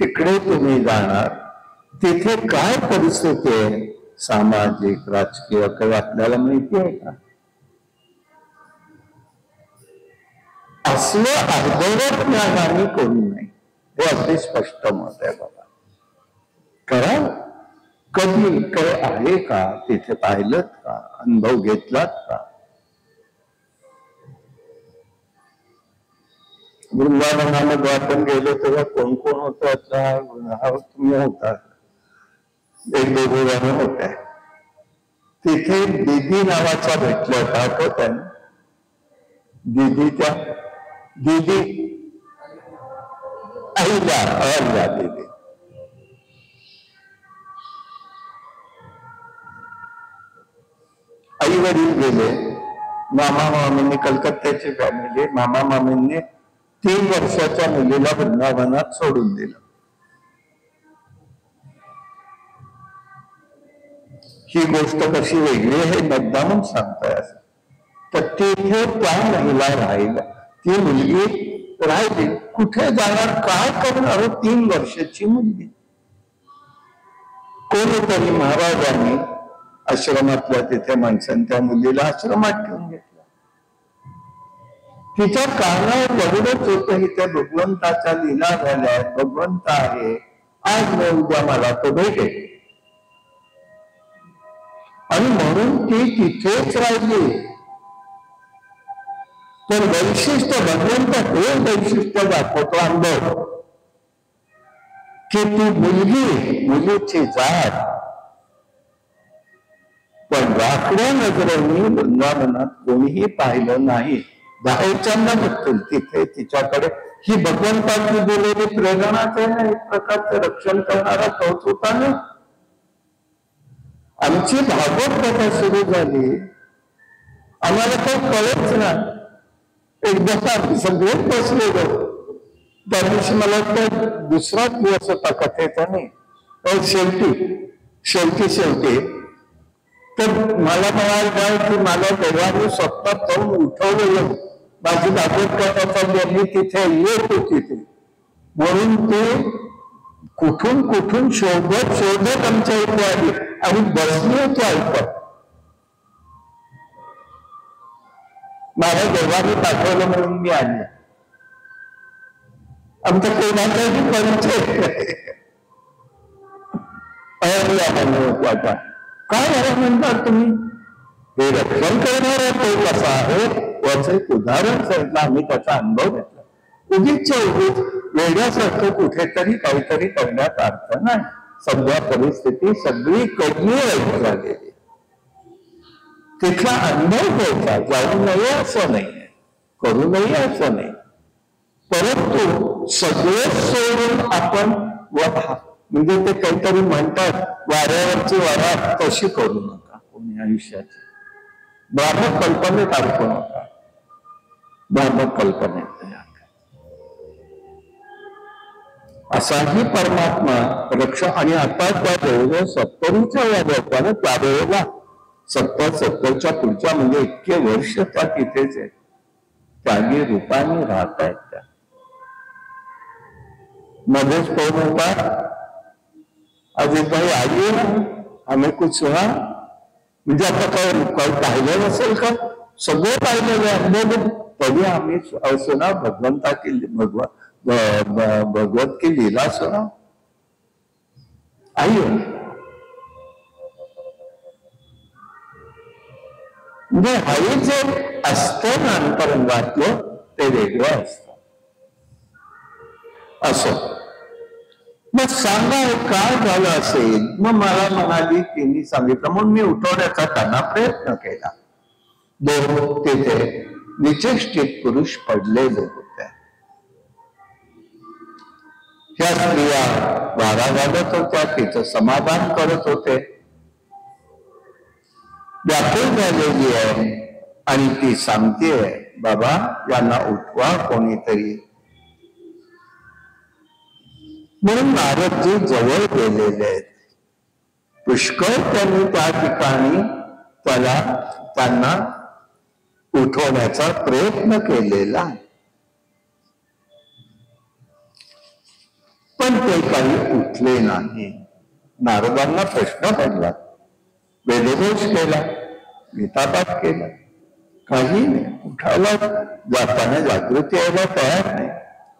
तिकडे तुम्ही जाणार. तिथे काय परिस्थिती आहे सामाजिक राजकीय काही आपल्याला माहिती आहे का? असलं अर्धवट ज्ञानाने करू नये. हे अगदी स्पष्ट मत आहे बाबा. करा. कधी काय आहे का? तिथे पाहिलं का? अनुभव घेतलात का? वृंदावनामध्ये आपण गेलो तेव्हा कोण कोण होतं? तुम्ही होता, 1-2 जण होते. तिथे दीदी नावाचा भेटला होता. आठवत आहे ना? दीदीच्या दीदी अहिल्या दीदी. आई वडील गेले. मामा मामींनी, कलकत्त्याची फॅमिली, मामा मामींनी 3 वर्षाच्या मुलीला वृंदावनात सोडून दिलं. ही गोष्ट कशी वेगळी आहे मुद्दामून सांगतोय. असं तर तिथे त्या महिला राहिल्या. ती मुलगी राहिली. कुठे जाणार, काय करणार? 3 वर्षाची मुलगी. कोणीतरी महाराजांनी आश्रमातल्या तिथे माणसांनी त्या मुलीला आश्रमात ठेवून घेतलं. तिच्या कानावर एवढंच होतं, इथे भगवंताच्या लीला झाल्या, भगवंत आहे, आज न उद्या मला तो भेटेल. आणि म्हणून ती तिथेच राहिली. पण वैशिष्ट्य भगवंत हे वैशिष्ट्य दाखवतो अनुभव की ती मुलीची जात, पण राखड्या नजरेने वृंदावनात कोणीही पाहिलं नाही. बाहेरच्यांना बघतील तिथे तिच्याकडे ही भगवंताची दिलेली प्रेरणाच आहे ना, एक प्रकारचं रक्षण करणारा तोच होता ना. आमची भागवत कथा सुरू झाली, आम्हाला काही कळच ना. एकदा सगळे बसलेलो, त्या दिवशी मला वाटतं दुसरा दिवस होता कथेचा नाही, शेवटी तर मला म्हणाल की मला देवाने स्वतः पाहून उठवलेलं. माझी भागवत कथा चालली, मी तिथे येत होती ती, म्हणून ते कुठून शोधत आमच्या इथे आली आणि बसली होती ऐकत. मला देवाने पाठवलं म्हणून मी आले. आमच्या कोणाचाही परिचय वाटा काय झालं म्हणतात तुम्ही, हे रक्षण करणार तो कसा आहे याचं एक उदाहरण सांगितलं. आम्ही त्याचा अनुभव घेतला. उगीच वेगळ्यासारखं कुठेतरी काहीतरी करण्यात अर्थ नाही. सध्या परिस्थिती सगळी कडनी वाईट झालेली, तिथला अनुभव घ्यायचा. जाऊ नये असं नाही, करू नये असं नाही, परंतु सगळे सोडून आपण म्हणजे ते काहीतरी म्हणतात वाऱ्यावरची वारा, तशी करू नका कोणी आयुष्याची. ब्राह्मण कल्पनेत अडकू नका, ब्राह्मण कल्पनेत असाही परमात्मा रक्ष. आणि आता त्या जवळजवळ 70च्या या लोकांना त्यावेळेला 70च्या पुढच्या म्हणजे इतके वर्ष त्या तिथेच आहेत, त्यागी रूपाने राहत आहेत. त्या मध्येच कोण होता, अजय भाई आइए हमें कुछ सुना, म्हणजे आता काय पाहिलं नसेल का, सगळं पाहिलेलं आहे. तरी आम्ही सुना भगवंता की भगवत की लीला सुना. आइए, म्हणजे हाही जे असतं ना अंतरंगातलं ते वेगळं असतं. असं मग सांगा काय झालं असेल. मग मला म्हणाली, तिने सांगितलं, म्हणून मी उठवण्याचा त्यांना प्रयत्न केला. दोन तिथे निचेष्टित पुरुष पडलेले होते. ह्या स्त्रिया वारा घालत होत्या, तिचं समाधान करत होते. व्याकुळ झालेली आहे आणि ती सांगतेय, बाबा यांना उठवा कोणीतरी. म्हणून नारदजी जवळ गेलेले आहेत. पुष्कळ त्यांनी त्या ठिकाणी त्यांना उठवण्याचा प्रयत्न केलेला आहे, पण ते काही उठले नाही. नारदांना प्रश्न पडला, वेदघोष केला, गीतापाठ केला, काही नाही. उठायला जाताना जागृती यायला तयार नाही.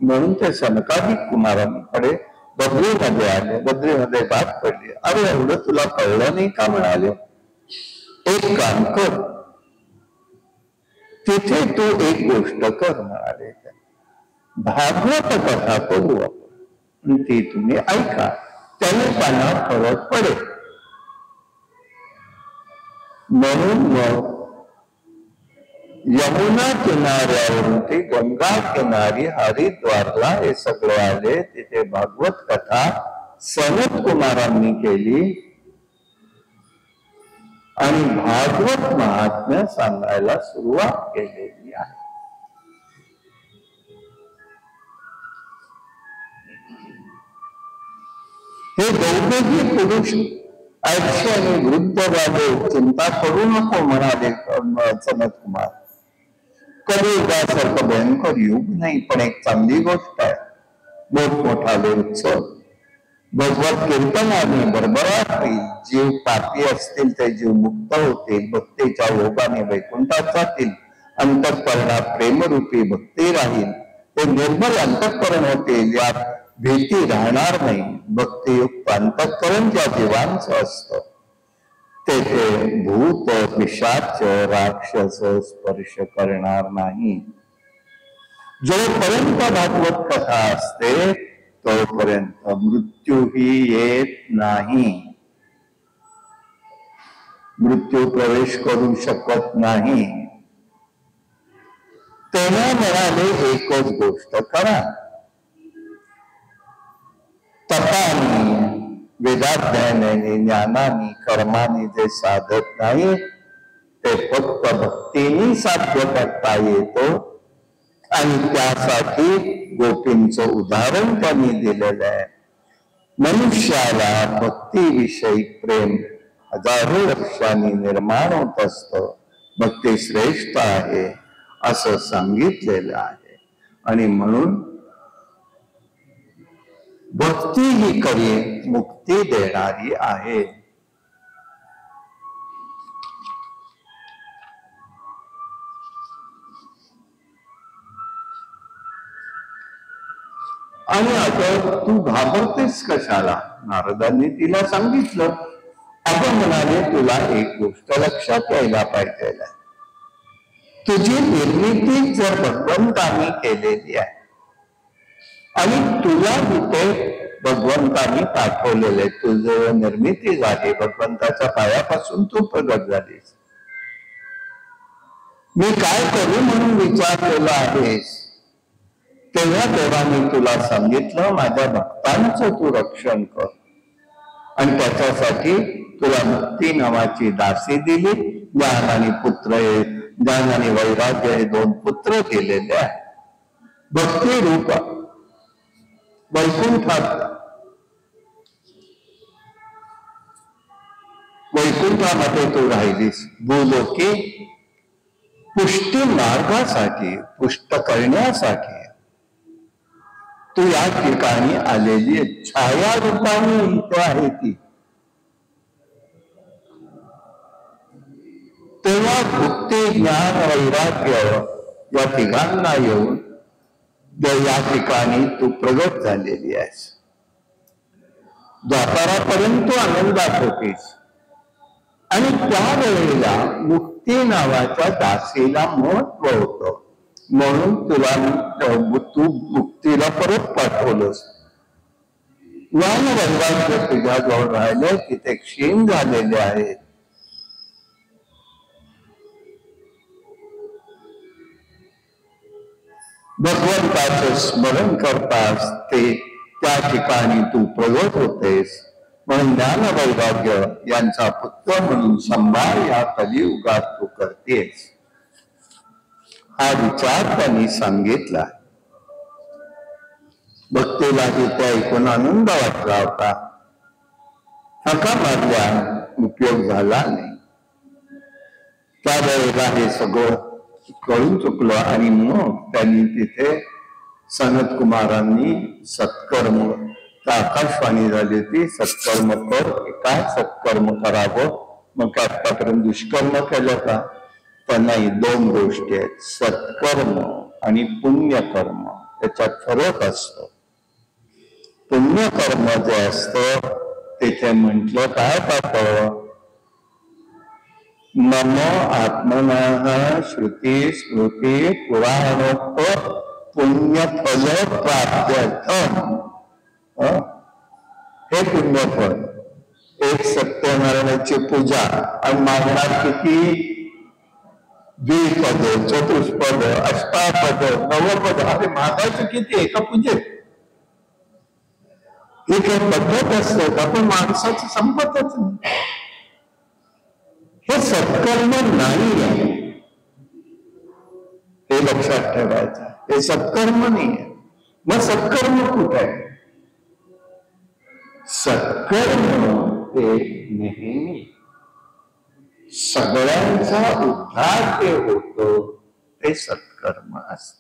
म्हणून ते सनकादिक कुमारांकडे बद्रीमध्ये आले. बद्रीमध्ये बात पडली. अरे एवढं तुला कळलं नाही का म्हणाले, एक काम कर, तिथे तू एक गोष्ट कर म्हणाले. भागवत कथा करू आपण, ती तुम्ही ऐका, त्याने त्यांना फरक पडेल. म्हणून मग यमुना किनाऱ्यावरून ते गंगा किनारी हरिद्वारला हे सगळे आले. तिथे भागवत कथा सनत कुमारांनी केली आणि भागवत महात्म्य सांगायला सुरुवात केलेली आहे. हे दोघेही पुरुष ऐक्ष आणि वृद्ध झाले. चिंता करू नको म्हणाले सनत कुमार. कलियुगासारखं भयंकर युग नाही, पण एक चांगली गोष्ट आहे. मोठमोठाले उत्सव, भगवत कीर्तनाने भरभराट होईल. जीव पापी असतील ते जीव मुक्त होतील, भक्तीच्या योगाने वैकुंठात जातील. अंतःकरणात प्रेमरूपी भक्ती राहील, ते निर्मल अंतःकरण होतील. यात भीती राहणार नाही. भक्तियुक्त अंतःकरण ज्या जीवांचं असतं तेथे भूत पिशाच राक्षस स्पर्श करणार नाही. जोपर्यंत भागवत कथा असते तोपर्यंत मृत्यूही येत नाही, मृत्यू प्रवेश करू शकत नाही. तेव्हा म्हणाले एकच गोष्ट करा, तपानी, वेदाध्ययनाने, ज्ञानाने, कर्माने जे साधत नाही ते फक्त भक्तीने साध्य करता येतो. आणि त्यासाठी गोपींचं उदाहरण त्यांनी दिलेलं आहे. मनुष्याला भक्तीविषयी प्रेम हजारो वर्षांनी निर्माण होत असतं, मग ते श्रेष्ठ आहे असं सांगितलेलं आहे. आणि म्हणून भक्ती ही खरी मुक्ती देणारी आहे. आणि आता तू घाबरतेस कशाला? नारदांनी तिला सांगितलं. आपण म्हणाले तुला एक गोष्ट लक्षात यायला पाहिजे, तुझी निर्मिती जर भगवंतांनी केलेली आहे आणि तुला तिथे भगवंतांनी पाठवलेले, तुझं निर्मिती झाली, भगवंताच्या पायापासून तू प्रगट झालीस, मी काय करू म्हणून विचार केला आहेस. तेव्हा देवाने तुला सांगितलं माझ्या भक्तांचं तू रक्षण कर. आणि त्याच्यासाठी तुला मुक्ती नावाची दासी दिली. ज्ञान आणि पुत्र हे, ज्ञान आणि वैराग्य हे दोन पुत्र दिलेले आहे. भक्ती रूप वैकुंठामध्ये तू राहिलीस. भूलोकी पुष्टी मार्गासाठी, पुष्ट करण्यासाठी तू या ठिकाणी आलेली छाया रूपाने इथे आहे ती. तेव्हा भक्ती, ज्ञान, वैराग्य या ठिकाणा येऊन या ठिकाणी तू प्रगट झालेली आहेस. द्वापारापर्यंत तू आनंदात होतीस आणि त्यावेळेला मुक्ती नावाच्या दासीला महत्व होतं, म्हणून तुला तू मुक्तीला परत पाठवलंस. ज्ञान वैराग्य तुझ्याजवळ राहिले तिथे क्षीण झालेले आहेत. भगवंताचे स्मरण करतास ते त्या ठिकाणी तू प्रगट होतेस. म्हणून ज्ञान वैराग्य यांचा पुत्र म्हणून संभार या कलियुगात तू करतेस. हा विचार त्यांनी सांगितला. भक्तीला तिथे ऐकून आनंद वाटला होता. हाका मारल्या, उपयोग झाला नाही. त्यावेळेला हे सगळं कळून चुकलं आणि मग त्यांनी तिथे सनत कुमारांनी सत्कर्म, आकाशवाणी झाली होती, सत्कर्म कर. काय सत्कर्म करावं? मग काय आतापर्यंत दुष्कर्म केलं का? तर नाही, दोन गोष्टी आहेत, सत्कर्म आणि पुण्यकर्म. त्याच्यात फरक असतो. पुण्यकर्म जे असतं तिथे म्हटलं काय पाहतं, मम आत्मनः श्रुती स्मृती पुराणोक्त पुण्यफल प्राप्त्यर्थम. हे पुण्यफल, एक सत्यनारायणाची पूजा आणि मागणार किती? द्विपद, चतुष्पद, अष्टापद, नवपद. अरे मागायचं किती एका पूजेत? एक पद्धत असते, आपण माणसाची संपतच नाही. हे सत्कर्म नाही आहे, हे लक्षात ठेवायचं. हे सत्कर्म नाही आहे. मग सत्कर्म कुठे आहे? सत्कर्म हे नेहमी सगळ्यांचा उद्धार जे होतो ते सत्कर्म असत.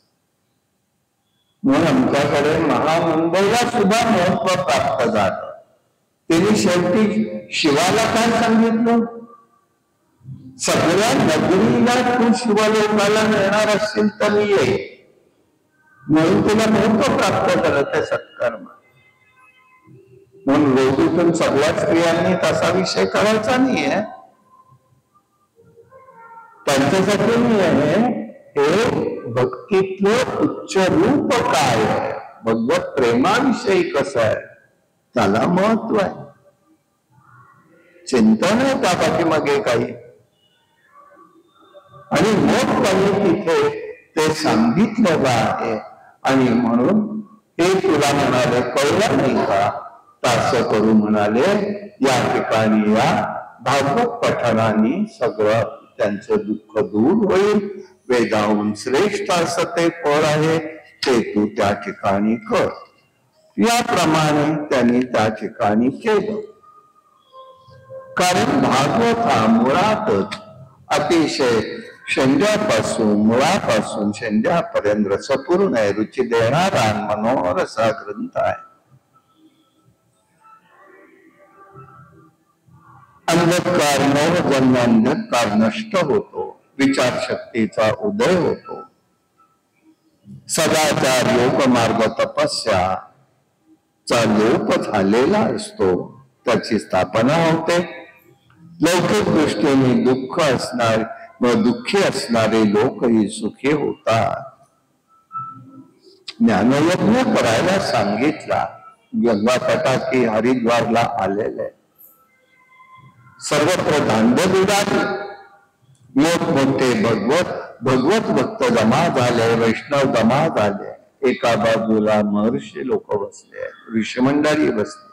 म्हणून आमच्याकडे महानंदला सुद्धा महत्व प्राप्त झालं. त्यांनी शेवटी शिवाला काय सांगितलं? सगळ्या नगरीला तू शिवलोकाला नेणार असशील तर ये. म्हणून तुला महत्व प्राप्त झालं ते सत्कर्म. म्हणून रोजूतून सगळ्या स्त्रियांनी तसा विषय करायचा नाहीये. त्यांच्यासाठी नाही आहे, हे भक्तीतलं उच्च रूप काय आहे, भगवत प्रेमाविषयी कसं आहे, त्याला महत्व आहे. चिंतन आहे त्या पाठीमागे काही. आणि मग त्यांनी तिथे ते सांगितलेलं आहे. आणि म्हणून हे तुला म्हणाले कळलं नाही का, असं करू म्हणाले, या ठिकाणी या भागवत पठणाने सगळं त्यांचं दुःख दूर होईल. वेदाहून श्रेष्ठ असं ते फळ आहे, ते तू त्या ठिकाणी कर. याप्रमाणे त्यांनी त्या ठिकाणी केलं. कारण भागवत हा मुळातच अतिशय शेंड्यापासून मुळापासून शेंड्यापर्यंत संपूर्ण आहे, रुची देणारा मनोहर असा ग्रंथ आहे. अंधकार नवजन्म अंधकार नष्ट होतो, विचार शक्तीचा उदय होतो, सदाचार योग मार्ग तपस्या चा लोप झालेला असतो, त्याची स्थापना होते. लौकिक दृष्टीने दुःख असणार व दुःखी असणारे लोकही सुखी होतात. ज्ञानयज्ञ करायला सांगितला. गंगा तटाकी हरिद्वारला आलेले सर्वत्र धांदल उडाली. मोठमोठे भगवत भक्त जमा झाले, वैष्णव जमा झाले. एका बाजूला महर्षी लोक बसले, ऋषिमंडळी बसले,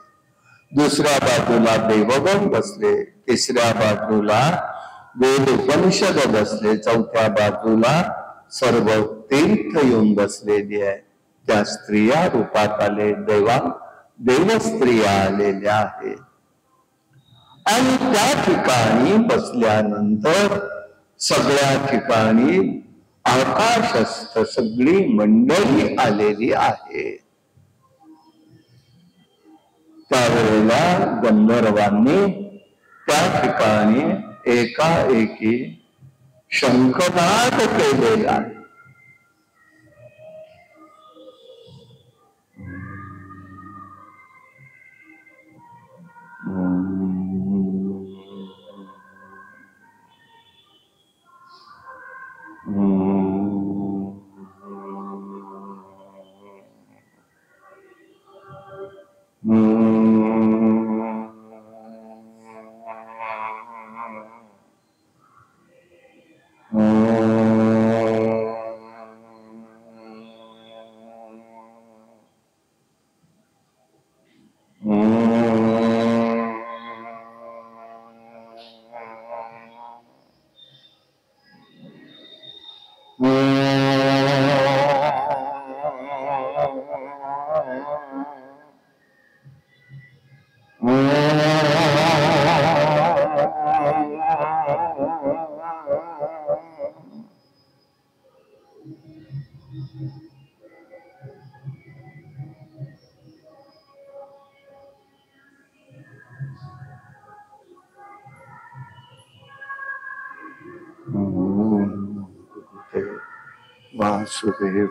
दुसऱ्या बाजूला देवगण बसले, तिसऱ्या बाजूला वेद उपनिषद बसले, चौथ्या बाजूला सर्व तीर्थ येऊन बसलेली आहे. त्या स्त्रिया रूपात आले, देव स्त्रिया आलेल्या आहेत. आणि त्या ठिकाणी बसल्यानंतर सगळ्या ठिकाणी आकाशस्थ सगळी मंडळी आलेली आहे. त्यावेळेला गंधर्वांनी त्या ठिकाणी एकाएकी शंखनाद केलेला आहे. वासुदेव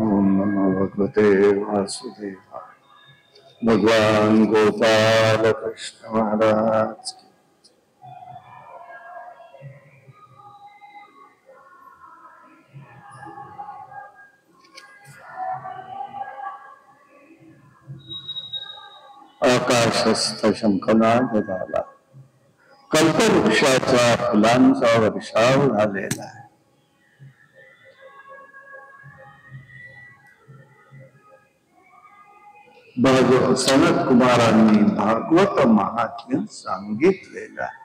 ओम नमो भगवते वासुदेव. भगवान गोपाल कृष्ण महाराज की. आकाशस्थ शंखनाद झाला. कल्पवृक्षाचा फुलांचा वर्षाव झालेला आहे. सनत कुमारांनी भागवत महात्म्य सांगितलेलं आहे.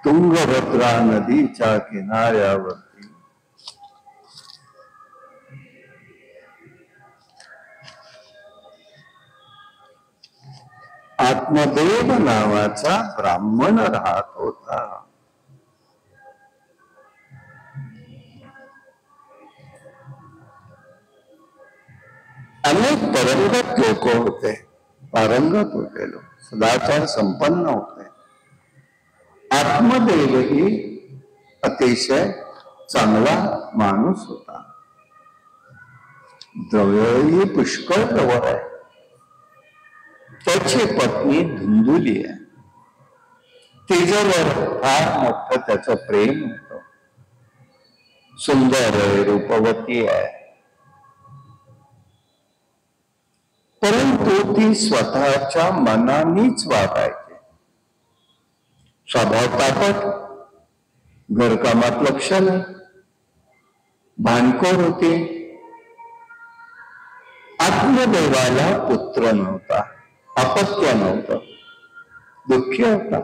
तुंगभद्रा नदीच्या किनाऱ्यावरती आत्मदेव नावाचा ब्राह्मण राहत होता. अनेक पारंगत लोक होते, पारंगत होते लोक, सदाचार संपन्न होते. आत्मदेव ही अतिशय चांगला माणूस होता. द्रव्यही पुष्कळ जवळ आहे. त्याची पत्नी धुंदुली आहे. तिच्यावर फार मोठं त्याचं प्रेम होतं. सुंदर आहे, रूपवती आहे, परंतु ती स्वतःच्या मनानेच वागायची. स्वभाव तापट, घरकामात लक्ष नाही, भानखोर होती. आत्मदेवाला पुत्र नव्हता, अपत्य नव्हतं, दुःखी होता,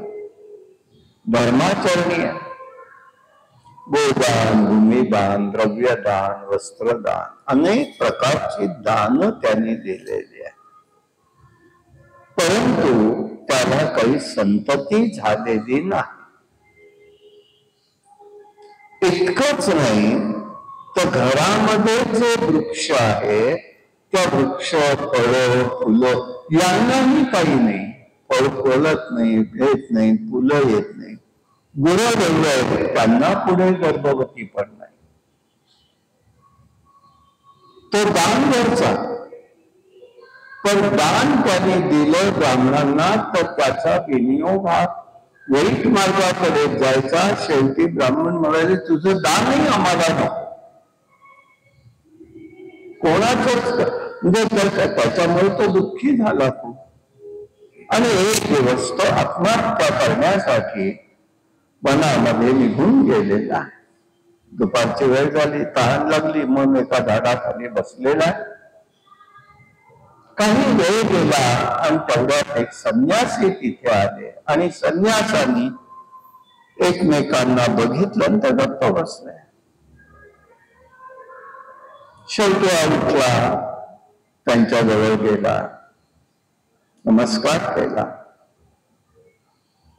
धर्माचरणी आहे. गोदान, भूमिदान, द्रव्यदान, वस्त्रदान अनेक प्रकारची दान त्याने दिलेली आहे. परंतु त्याला काही संतती झालेली नाही. इतकंच नाही तर घरामध्ये जे वृक्ष आहे त्या वृक्ष, फळं, फुलं यांनाही काही नाही. फळ फुलत नाही, भेट नाही, फुलं येत नाही. गुरं आहेत, त्यांना पुढे गर्भवती पण नाही. तो दान द्यायचा, पण दान त्याने दिलं ब्राह्मणांना तर त्याचा विनियोग हा वाईट मार्गाकडे जायचा. शेवटी ब्राह्मण म्हणाले, तुझं दानही आम्हाला नको. कोणाचंच म्हणजे त्याच्यामुळे तो दुःखी झाला खूप. आणि एक दिवस तो आत्महत्या करण्यासाठी वनामध्ये निघून गेलेला. दुपारची वेळ झाली, तहान लागली, म्हणून एका झाडाखाली बसलेला. काही वेळ गेला आणि तेवढ्यात एक संन्यासी तिथे आले आणि संन्यासांनी एकमेकांना बघितलं आणि ते गप्प बसले. शेवटी उठला, त्यांच्याजवळ गेला, नमस्कार केला.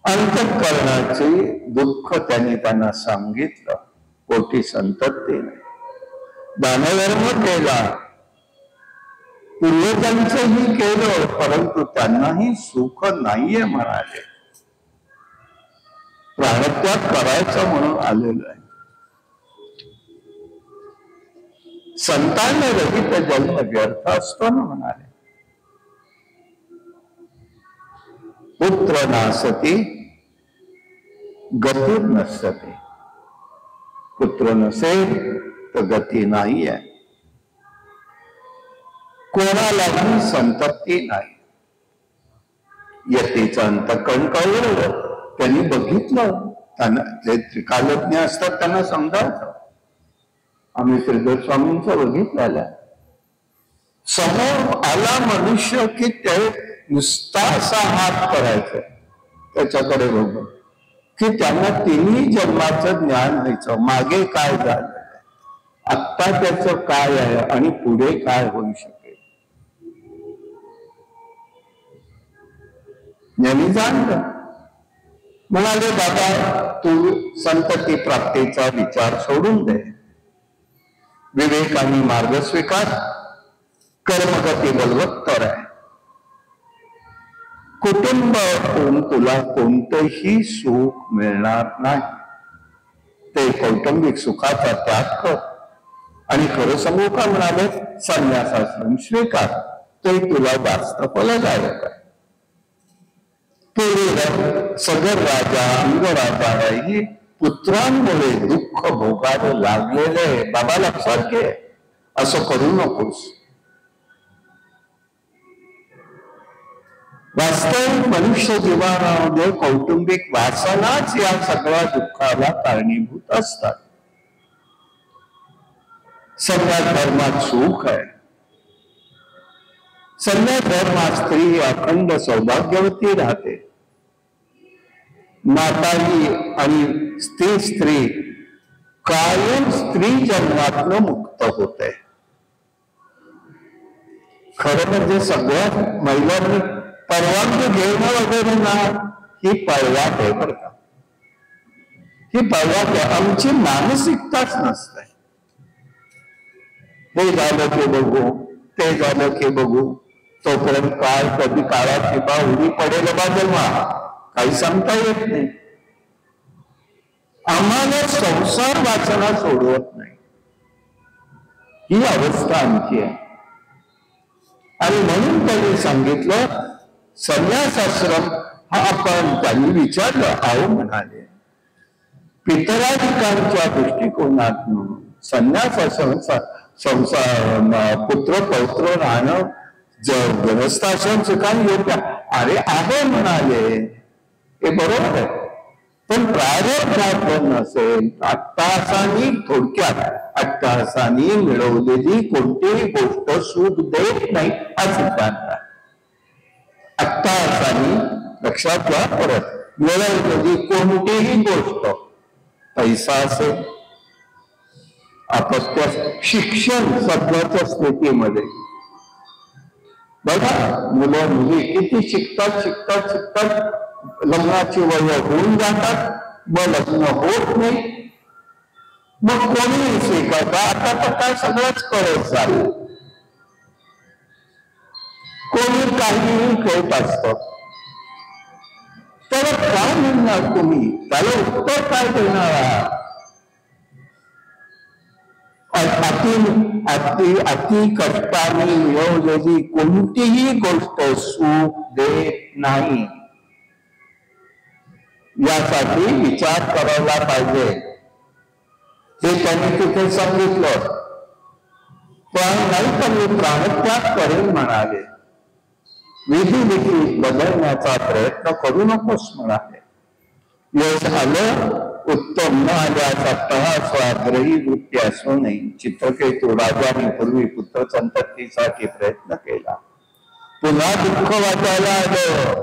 अंतःकरणाचे दुःख त्यांना सांगितलं. पोटी संतती नाही, दानधर्म केला, पूर्वजांचंही केलं, परंतु त्यांनाही सुख नाहीये म्हणाले. प्राणत्याग करायचं म्हणून आलेलं आहे. संतान रहित जन्म व्यर्थ असतो ना म्हणाले. पुत्र नासती गती नसते. पुत्र नसेल तर गती नाही आहे. कोणालाही संतती नाही. यतीचं अंतःकरण कळलं, त्यांनी बघितलं. त्यांना जे त्रिकालज्ञ असतात त्यांना समजावतं. आम्ही श्रीधर स्वामींचं बघितलेलं. समोर आला मनुष्य की ते नुसता असा हात करायचा त्याच्याकडे बघून, की त्यांना तिन्ही जन्माचं ज्ञान व्हायचं. मागे काय झालं, आत्ता त्याचं काय आहे आणि पुढे काय होऊ शकेल यांनी जाणलं. म्हणाले, बाबा तू संतती प्राप्तीचा विचार सोडून दे, विवेक आणि मार्ग स्वीकार, कर्मगती बलवत्तर आहे. कुटुंब होऊन तुला कोणतंही सुख मिळणार नाही. ते कौटुंबिक सुखाचा त्याग कर. आणि खरं सांगू का म्हणाले, संन्यासाश्रम स्वीकार, ते तुला जास्त फलदायक आहे. पूर्वी सगर राजा अंगराजालाही पुत्रांमुळे दुःख भोगावं लागलेले. बाबा लक्षात घे, असं करू नकोस. वास्तविक मनुष्य जीवनामध्ये कौटुंबिक वासनाच या सगळ्या दुःखाला कारणीभूत असतात. संन्यास धर्मात सुख आहे. संन्यास धर्मात स्त्री अखंड सौभाग्यवती राहते. माताही आणि स्त्री कायम स्त्री जन्मातनं मुक्त होते. खरं म्हणजे सगळ्या महिलांनी परवानगी घेणं वगैरे ना, ही पळवाट आहे बरं का. ही पळवाट आहे. आमची मानसिकताच नसते. हे झालं की बघू, ते झालं की बघू, तोपर्यंत काय कधी काळात किंवा उडी पडेल बाजूला काही सांगता येत नाही. आम्हाला संसार वासना सोडवत नाही. ही अवस्था आमची आहे. आणि म्हणून त्यांनी सांगितलं संन्यासाश्रम हा आपण त्यांनी विचारलं. अहो म्हणाले पितराधिकांच्या दृष्टिकोनातून संन्यासाश्रम संसार पुत्र पौत्र राहणं गृहस्थाश्रमचे काय योग्य? अरे आहे म्हणाले, हे बरोबर आहे, पण प्रारब्धात नसेल. अट्टहासानी, थोडक्यात अट्टहासानी मिळवलेली कोणतीही गोष्ट सुख देत नाही हा सिद्धांत आहे. अट्टहासानी, लक्षात घ्या, परत मिळवलेली कोणतीही गोष्ट, पैसा असेल, अपत्य, शिक्षण, सध्याच्या स्थितीमध्ये बघा मुलं मुली किती शिकतात शिकतात शिकतात, लग्नाची वय होऊन जातात, मग लग्न होत नाही, मग कोणी स्वीकारत. आता तर काय सगळंच करत झालं, कोणी काहीही करत असत. तर काय म्हणणार तुम्ही? त्याला उत्तर काय देणार आहात? अति कष्टाने मिळवलेली कोणतीही गोष्ट सुख देत नाही, यासाठी विचार करायला पाहिजे. हे त्यांनी तिथे सांगितलं. पण नाही तर मी प्राणत्याग करेन म्हणाले. विधी बदलण्याचा प्रयत्न करू नकोस म्हणाले. यश आलं उत्तम, न आल्यास अट्टहास स्वाग्रही वृत्ती असू नये. चित्रकेतू राजाने पूर्वी पुत्र संततीसाठी प्रयत्न केला, पुन्हा दुःख वाटायला आलं.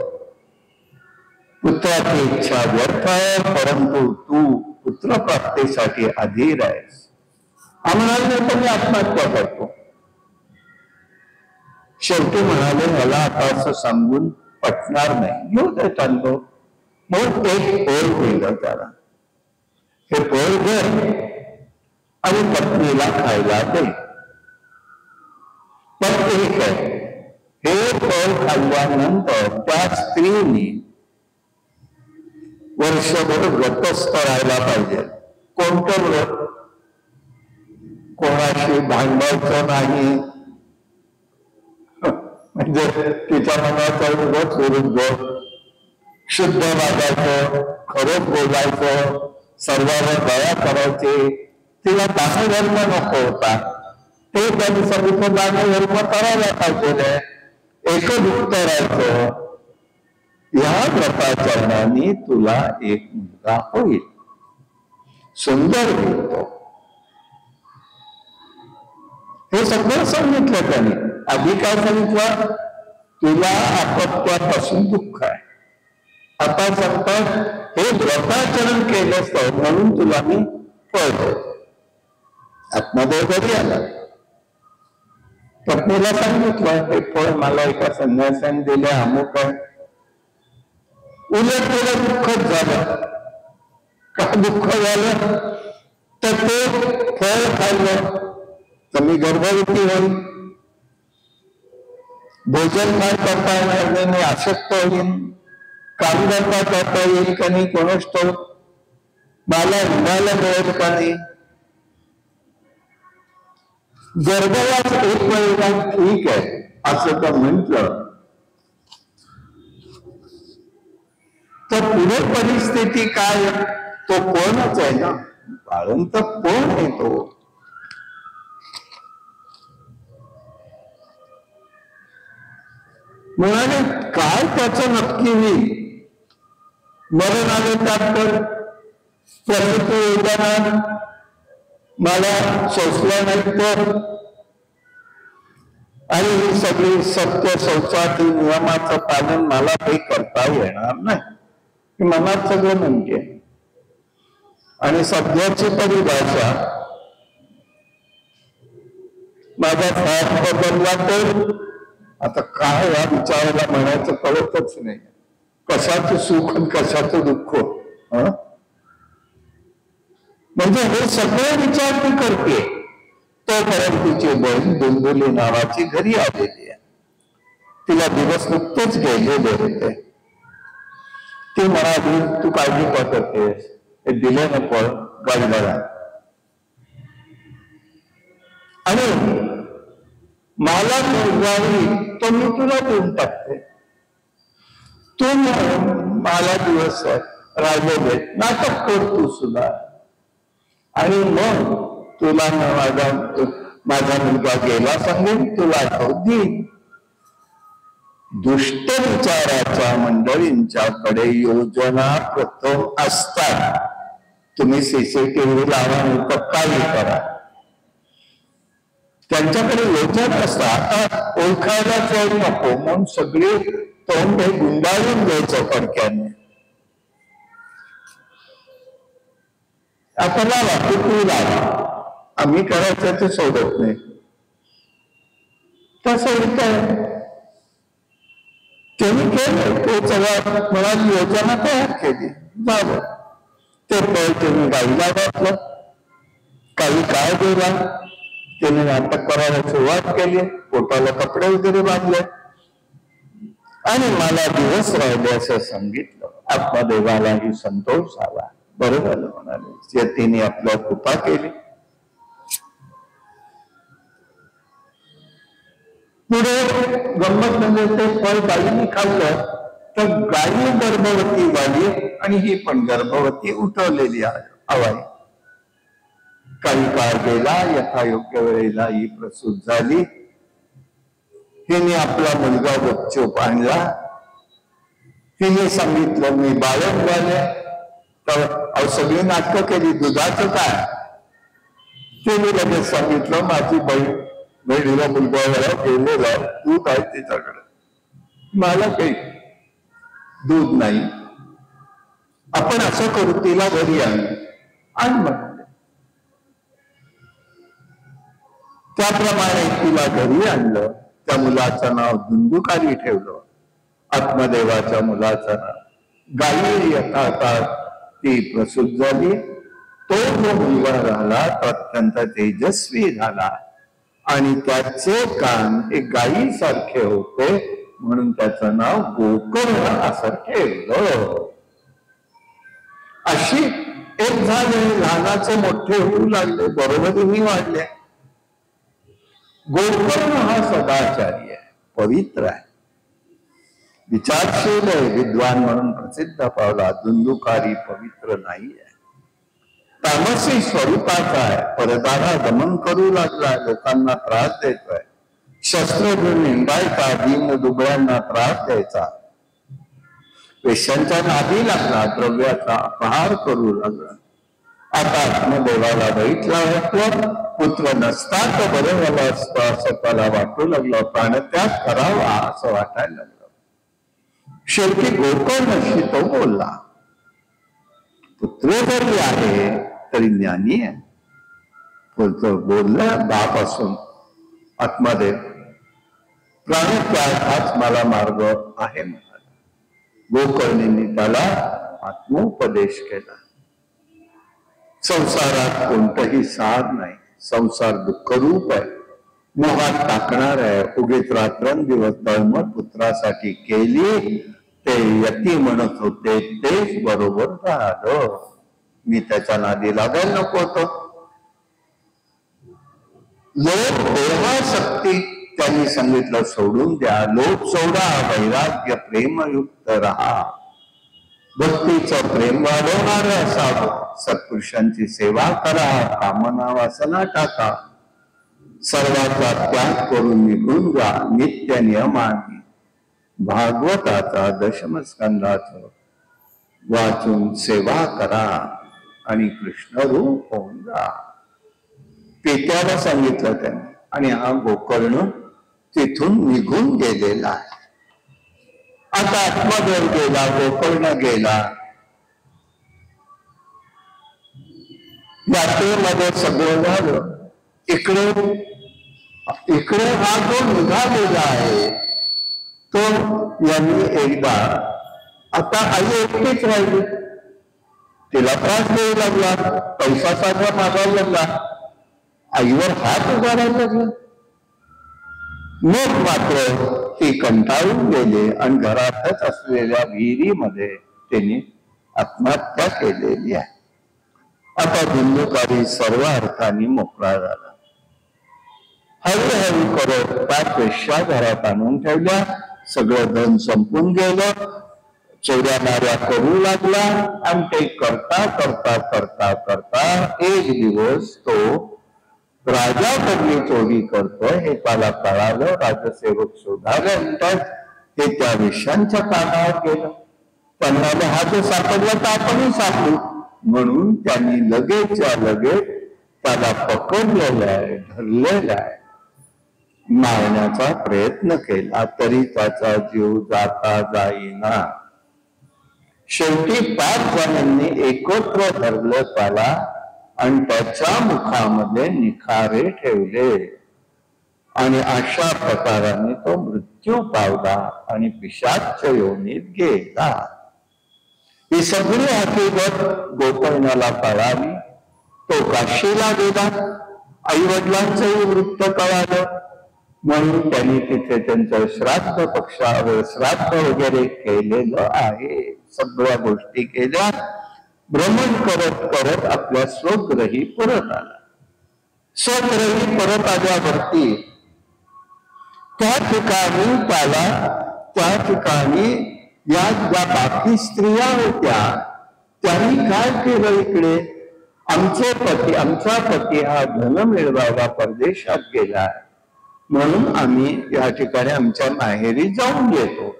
पुत्राची इच्छा व्यर्थ आहे, परंतु तू पुत्र प्राप्तीसाठी अधीर आहेस. म्हणाले तर मी आत्महत्या करतो. शेवटी म्हणाले मला आता असं सांगून पटणार नाही, घेऊ देत अनुभव. मग एक पोर दिलं त्याला, हे पोर घे आणि पत्नीला खायला दे. पण एक आहे, हे फळ खाल्ल्यानंतर त्या स्त्रीने वर्षभर व्रतस्थ राहायला पाहिजे. कोणतं व्रत? कोणाशी भांडायचं नाही, म्हणजे तिच्या मनाचं व्रत विरुद्ध, शुद्ध वागायचं, खरंच बोलायचं, सर्वांवर दया करायची. तिला दानधर्म नको होता, ते त्यांनी सांगितलं दानधर्म करायला पाहिजे, एकभुक्त राहायचं. या व्रताचरणाने तुला एक मुलगा होईल, सुंदर होईल. हे सगळं सांगितलं त्यांनी. आधी काय सांगितलं? तुला अपत्यापासून दुःख आहे. आता सांगतात हे व्रताचरण केलंच तर म्हणून तुला मी फळ देतो. आत्मदेव घरी आला, पत्नीला सांगितलं हे फळ मला एका संन्यासाने दिले, अमुक आहे. उलट तुला दुःखच झालं. का दुःख झालं? तर ते फळ खाल्लं तर मी गर्भवती होईल, भोजन काय करता येणार नाही, मी अशक्त होईल, काम करता करता येईल का नाही कोणच तो, मला हिंडायला मिळेल का नाही. गर्भवास एक वेळेला ठीक आहे असं तर म्हटलं तर पुढे परिस्थिती काय? तो कोणच आहे ना, बाळंत कोण आहे तो? म्हणाले काय त्याचं नक्की होईल? मरण आलं तर प्रसिद्ध योजना मला सोसलं नाही तर, आणि ही सगळी सत्य संसारी नियमाचं पालन मला काही करता येणार नाही, मनात सगळं म्हणजे. आणि सध्याची परिभाषा माझा फार बदलला तर आता काय या विचाराला म्हणायचं कळतच नाही. कशाचं सुख आणि कशाचं दुःख. म्हणजे हे सगळे विचार ती करते तोपर्यंत तिची बहीण दुंदुली नावाची घरी आलेली आहे. तिला दिवस नुकतेच गेलेले होते. ती म्हणाली तू काळजी करतेस, हे दिले नको गडबडा. आणि मला मुलगावी तो मी तुला देऊन टाकते, तू मला दिवस राहिलेले नाटक करतो सुद्धा, आणि मग तुला माझा मुलगा गेला सांगेन, तुला आठवत देईन. दुष्ट विचाराच्या मंडळींच्याकडे योजना प्रथम असतात. तुम्ही सीसीटीव्ही लावा, तर काही करा, त्यांच्याकडे योजना असतात. आता ओळखायलाच नको म्हणून सगळे तोंड हे गुंडाळून द्यायचं फडक्याने. आता लावा, तू लावा, आम्ही करायचं ते सोडत नाही. तसं काय त्यांनी केलं, ते सगळं मला योजना तयार केली. जावं ते पळ त्यांनी गाईला घातलं. काही काळ गेला, त्याने नाटक करायला सुरुवात केली, पोटाला कपडे वगैरे बांधले आणि मला दिवस राहिले असं सांगितलं. आत्मदेवालाही संतोष झाला. बरं झालं म्हणाले, तिने आपल्यावर कृपा केली. पुढे गंमत म्हणजे ते फळ गायीने खाल्लं तर गायी गर्भवती झाली आणि ही पण गर्भवती उठवलेली हवाई. काही काळ गेला, यथायोग्य वेळेला ही प्रसूत झाली. हिने आपला मुलगा गपचूप आणला. तिने सांगितलं मी बाळक झाले. तर सगळी नाटकं केली, दुधाचं काय. तिने लगेच सांगितलं माझी बहिणीला मुलगा गेलेला, दूध आहे तिच्याकडे, मला काही दूध नाही. आपण असं करू, तिला घरी आण म्हणाले. त्याप्रमाणे तिला घरी आणलं. त्या मुलाचं नाव धुंदुकारी ठेवलं, आत्मदेवाच्या मुलाचं नाव. गायी यथार्थात ती प्रसूत झाली. तो जो मुलगा झाला तो अत्यंत तेजस्वी झाला आणि त्याचे कान हे गायीसारखे होते, म्हणून त्याचं नाव गोकर्ण असं ठेवलं. अशी एक झाले, लहानाचे मोठे होऊ लागले, बरोबरीने वाढले. गोकर्ण हा सदाचारी आहे, पवित्र आहे, विचारशील आहे, विद्वान म्हणून प्रसिद्ध पावला. धुंदुकारी पवित्र नाही आहे, तामसी स्वरूपाचा आहे, परदारा दमन करू लागला, लोकांना त्रास देतोय, शस्त्र घेऊन निंबायचा, दीन दुबळ्यांना त्रास द्यायचा, वेश्यांच्या नादी लागला, द्रव्याचा अपहार करू लागला. आता आत्मदेवाला बघितलं वाटलं, पुत्र नसता तर बरं झालं असतं असं त्याला वाटू लागलं, प्राणत्याग करावा असं वाटायला लागलं. शेवटी गोकर्णशी तो बोलला. पुत्र जरी आहे तरी ज्ञानी आहे. बोलतो बोलला बाप असून आत्मदेव, प्राणत्याग हाच मला मार्ग आहे म्हणाला. गोकर्णींनी त्याला आत्मोपदेश केला. संसारात कोणतंही सार नाही, संसार दुःखरूप आहे, मोहात टाकणार आहे. उगीच रात्रंदिवस तळमळ पुत्रासाठी केली, ते यती म्हणत होते तेच बरोबर झालं. मी त्याच्या नादी लागायला नको होतो. लोक देवाशक्ती त्यांनी सांगितलं सोडून द्या, लोक सोडा, वैराग्य प्रेमयुक्त राहा, भक्तीचं प्रेम वाढवणार असावं, सत्पुरुषांची सेवा करा, कामना वासना टाका, सर्वाचा त्याग करून निघून जा. नित्य नियमाने भागवताचा दशमस्कंदाचं वाचून सेवा करा आणि कृष्णरूप होऊन जा. पित्याला सांगितलं त्यांनी आणि हा गोकर्ण तिथून निघून गेलेला आहे. आता आत्मदेव गेला, गोकर्ण गेला. यात्रेमध्ये सगळं झालं. इकडे हा जो निघालेला आहे तो यांनी एकदा, आता आई एकटीच राहिली, तिला त्रास देऊ लागला, पैसा साधा मागायला लागला, आईवर हात उगारायला लागला. मग मात्र ती कंटाळून गेले आणि घरातच असलेल्या विहिरीमध्ये त्यांनी आत्महत्या केलेली आहे. आता धुंदुकारी सर्व अर्थाने मोकळा झाला. हळूहळू करत 5 वेश्या घरात आणून ठेवल्या. सगळं धन संपून गेलं. चोऱ्या माऱ्या करू लागला. आणि ते करता करता करता करता एक दिवस तो राजाकडली चोरी करतोय हे त्याला कळालं. राजसेवक शोधायला म्हणतात. ते त्या वेश्यांच्या कानावर गेलं. त्यांना हा जो सापडला तर आपणही सापडू म्हणून त्यांनी लगेचच्या लगेच त्याला पकडलेला आहे, धरलेला आहे. मारण्याचा प्रयत्न केला तरी त्याचा जीव जाता जाईना. शेवटी 5 जणांनी एकत्र धरलं त्याला आणि त्याच्या मुखामध्ये निखारे ठेवले आणि अशा प्रकाराने तो मृत्यू पावला आणि पिशाच योनीत गेला. ही सगळी हकीकत गोकर्णाला कळाली. तो काशीला गेला. आई वडिलांचंही वृत्त कळालं म्हणून त्यांनी तिथे त्यांचं श्राद्ध वगैरे केलेलं आहे. सगळ्या गोष्टी केल्या. भ्रमण करत करत आपल्या स्वगृही परत आला. स्वगृही परत आल्यावरती त्या ठिकाणी या ज्या बाकी स्त्रिया होत्या त्यांनी काय केलं, इकडे आमचा पती हा धन मिळवायला परदेशात गेला म्हणून आम्ही या ठिकाणी आमच्या माहेरी जाऊन येतो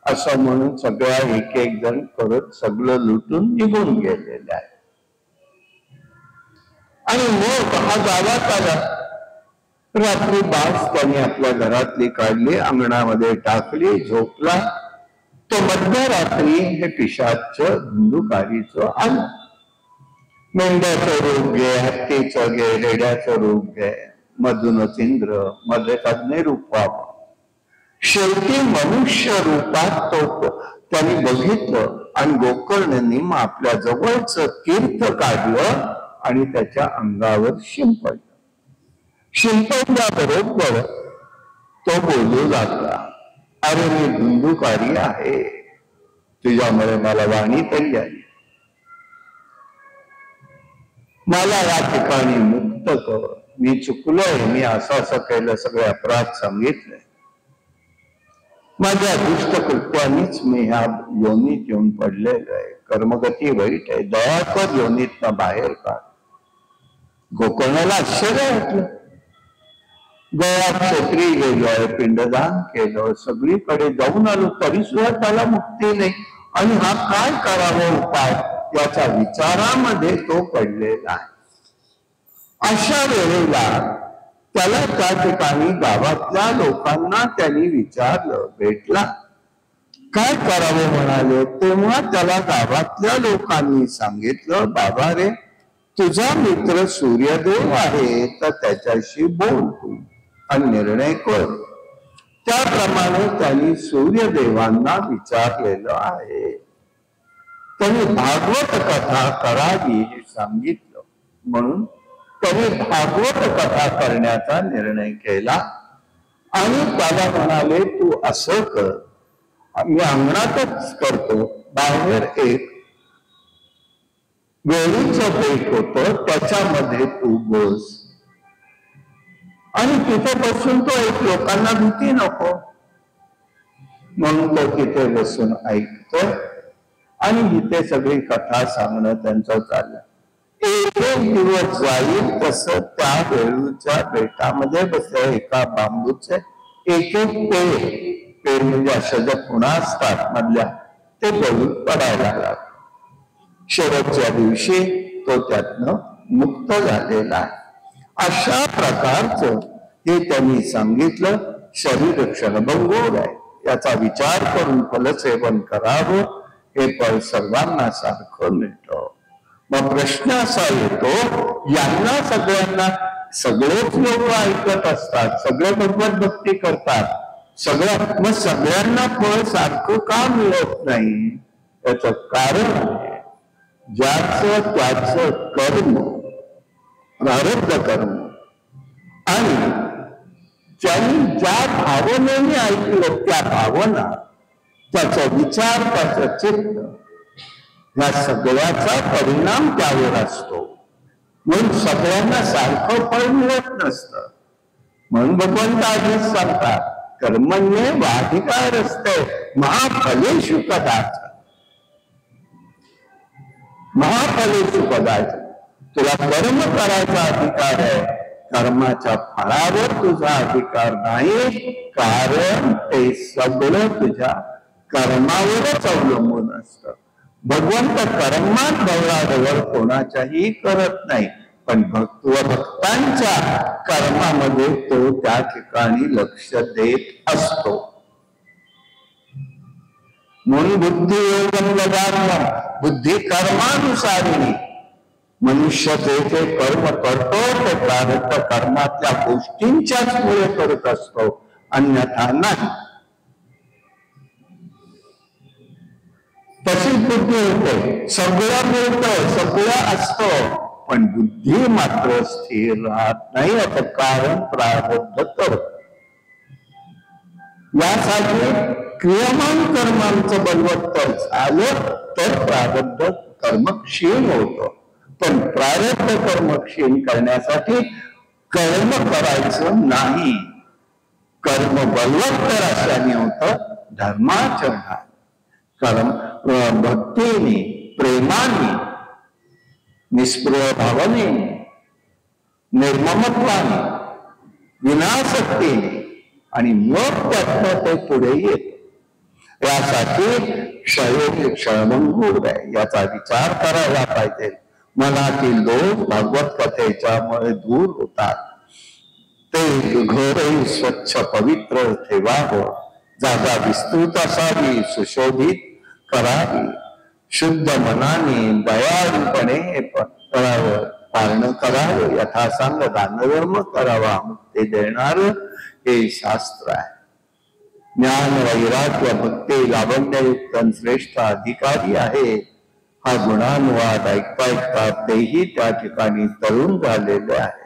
असं म्हणून सगळ्या एक एक जण करत सगळं लुटून निघून गेलेलं आहे. आणि मग हा गावात आला. रात्री बास त्याने आपल्या घरातली काढली, अंगणामध्ये टाकली, झोपला. तो मध्यरात्री हे पिशाच धुंदुकारीचं आलं. मेंढ्याचं रूप घे, हत्तीचं घे, रेड्याचं रूप घे, मधूनच इंद्र मध्ये अग्नी रूप व्हावं. शेवटी मनुष्य रूपात तो त्यांनी बघितलं आणि गोकर्णांनी मग आपल्या जवळचं तीर्थ काढलं आणि त्याच्या अंगावर शिंपडलं. शिंपडल्याबरोबर तो बोलू लागला, अरे मी धुंदुकारी आहे, तुझ्यामुळे मला वाणी तरी आली. मला या ठिकाणी मुक्त कर. मी चुकलोय, मी असं केलं, सगळे अपराध सांगितले. माझ्या दुष्ट कृत्यानीच मी ह्या योनीत येऊन पडलेलो आहे. कर्मगती वाईट आहे, दया कर, योनीतनं बाहेर काढ. गोकर्णाला आश्चर्य वाटलं. गया क्षेत्री गेलोय, पिंडदान केलं, सगळीकडे जाऊन आलो, तरी सुद्धा त्याला मुक्ती नाही. आणि हा काय करावा उपाय याच्या विचारामध्ये तो पडलेला आहे. अशा वेळेला त्याला त्या ठिकाणी गावातल्या लोकांना त्यांनी विचारलं, भेटला, काय करावं म्हणाले. तेव्हा त्याला गावातल्या लोकांनी सांगितलं, बाबा रे, तुझा मित्र सूर्यदेव आहे तर त्याच्याशी बोल तू आणि निर्णय कर. त्याप्रमाणे त्यांनी सूर्यदेवांना विचारलेलं आहे. त्यांनी भागवत कथा करावी हे सांगितलं म्हणून त्यांनी भागवत कथा करण्याचा निर्णय केला. आणि त्याला म्हणाले, तू असं कर, मी अंगणातच करतो, बाहेर एक वेळीचं पेट होतं, त्याच्यामध्ये तू बस आणि तिथे बसून तो एक, लोकांना भीती नको म्हणून तो तिथे बसून ऐकतो. आणि इथे सगळी कथा सांगणं त्यांचं चाललं. एक दिवस जाईल तसं त्या वेळूच्या बेटामध्ये बसल्या एका बांबूचे एक पेड़ म्हणजे अशा ज्या खुणा असतात मधल्या, ते गळून पडायला लागले. शेवटच्या दिवशी तो त्यातनं मुक्त झालेला आहे. अशा प्रकारचं हे त्यांनी सांगितलं. शरीर क्षणभंगूर आहे, याचा विचार करून फलसेवन करावं. हे फळ सर्वांना सारखं मिळतं. मग प्रश्न असा येतो, यांना सगळ्यांना, सगळेच लोक ऐकत असतात, सगळे भगवत भक्ती करतात, मग सगळ्यांना फळ सारखं का मिळत नाही? याचं कारण आहे, ज्याचं त्याचं कर्म, प्रारब्ध कर्म, आणि ज्यांनी ज्या भावनेने ऐकलं त्या भावना, त्याचा विचार, त्याचं चित्त, या सगळ्याचा परिणाम त्यावर असतो. म्हणून सगळ्यांना सारखं फळ मिळत नसतं. म्हणून भगवंत आधीच सांगतात, कर्मण्ये वाधिकारस्ते महाफलेषु कदाचन. महाफलेषु कदाचन. तुला कर्म करायचा अधिकार आहे, कर्माच्या फळावर तुझा अधिकार नाही, कारण ते सगळं तुझ्या कर्मावरच अवलंबून असतं. भगवंत कर्मात ढवळाढवळ कोणाच्याही करत नाही, पण भक्तांच्या कर्मामध्ये तो त्या ठिकाणी लक्ष देत असतो. म्हणून बुद्धी योगम लगाम, बुद्धी कर्मानुसारिणी. मनुष्य जे जे कर्म करतो ते प्रारब्ध कर्मातल्या गोष्टींच्याच मुळे करत असतो, अन्यथा नाही. तशीच बुद्धी होते, सगळं मिळतं, सगळं असतं, पण बुद्धी मात्र स्थिर राहत नाही. आता कारण प्रारब्ध कर. यासाठी क्रियमान कर्मांचं बलवत्तर झालं तर प्रारब्ध कर्म क्षीण होतं. पण प्रारब्ध कर्म क्षीण करण्यासाठी कर्म करायचं नाही. कर्म बलवत्तर असल्याने होतं धर्माचरणात. कर्म भक्तीने, प्रेमाने, निस्पृह भावनेने, निर्ममत्वाने, विनासक्तीने, आणि मग त्यातनं ते पुढे येते. यासाठी क्षयोगी क्षणभंगूर आहे, याचा विचार करायला पाहिजे. मनातील लोक भागवत कथेच्यामुळे दूर होतात. ते घरही स्वच्छ पवित्र ठेवावं, जागा विस्तृत असावी, सुशोभित करावी, शुद्ध मनाने दयाळूपणे करावं, पालन करावं, यथासांग दानधर्म करावा, मुक्ती देणार हे शास्त्र आहे. ज्ञान वैराग्य भक्ती लावण्ययुक्त श्रेष्ठ अधिकारी आहे. हा गुणानुवाद ऐकता ऐकता तेही त्या ठिकाणी तरुण झालेले आहे.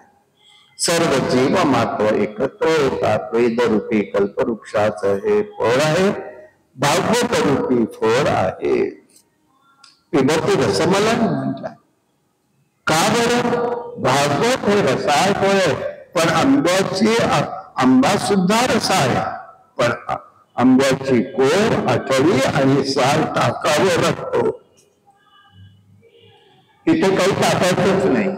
सर्व जीव मात्र एकत्र येतात. वेदरूपी कल्पवृक्षाचं हे फळ आहे, भागवत रूपी फळ आहे. पिबती रसमलन म्हटलं. का बरं? भागवत हे रसाळ फळ आहे, पण आंबा सुद्धा रस आहे. पण आंब्याची कोर आठवडी आणि साल टाकावं लागतो. इथे काही टाकायचंच नाही,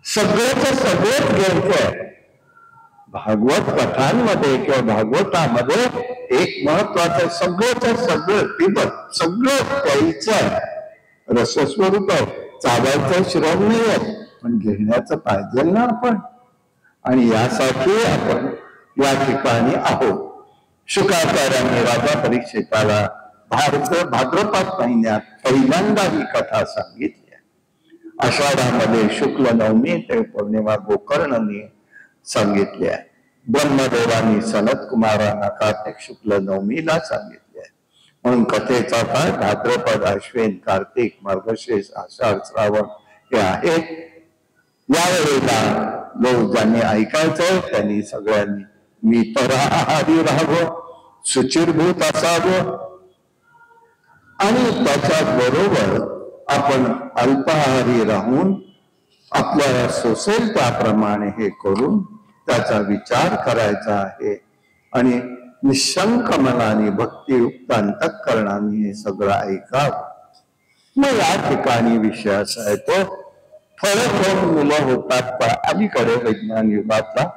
सगळंच घ्यायचंय. भागवत कथांमध्ये किंवा भागवतामध्ये एक महत्वाचं, सगळं पिबत सगळं प्यायचं रसस्वरूप आहे. चावायचं श्रम नाही आहे, पण घेण्याचं पाहिजे ना आपण. आणि यासाठी आपण या ठिकाणी आहोत. शुकाचार्यांनी राजा परीक्षिताला भाद्रपद महिन्यात पहिल्यांदा ही कथा सांगितली. आषाढामध्ये शुक्ल नवमी ते पौर्णिमा गोकर्णनी सांगितली आहे. ब्रह्मदेवानी सनत कुमारांना कार्तिक शुक्ल नवमीला सांगितले आहे. म्हणून कथेचा काळ भाद्रपद, अश्विन, कार्तिक, मार्गशीर्ष, आषाढ, श्रावण हे आहेत. यावेळेला लोक ज्यांनी ऐकायचं त्यांनी सगळ्यांनी मितराहारी राहावं, शुचिरभूत असावं, आणि त्याच्याबरोबर आपण अल्पाहारी राहून आपल्याला सोसेल त्याप्रमाणे हे करून त्याचा विचार करायचा आहे. आणि निशंक मनाने भक्तियुक्त अंतःकरणाने हे सगळं ऐकावं. मग या ठिकाणी विषय असा आहे, तो फळ खाऊन मुलं होतात. पण अलीकडे विज्ञान युगातला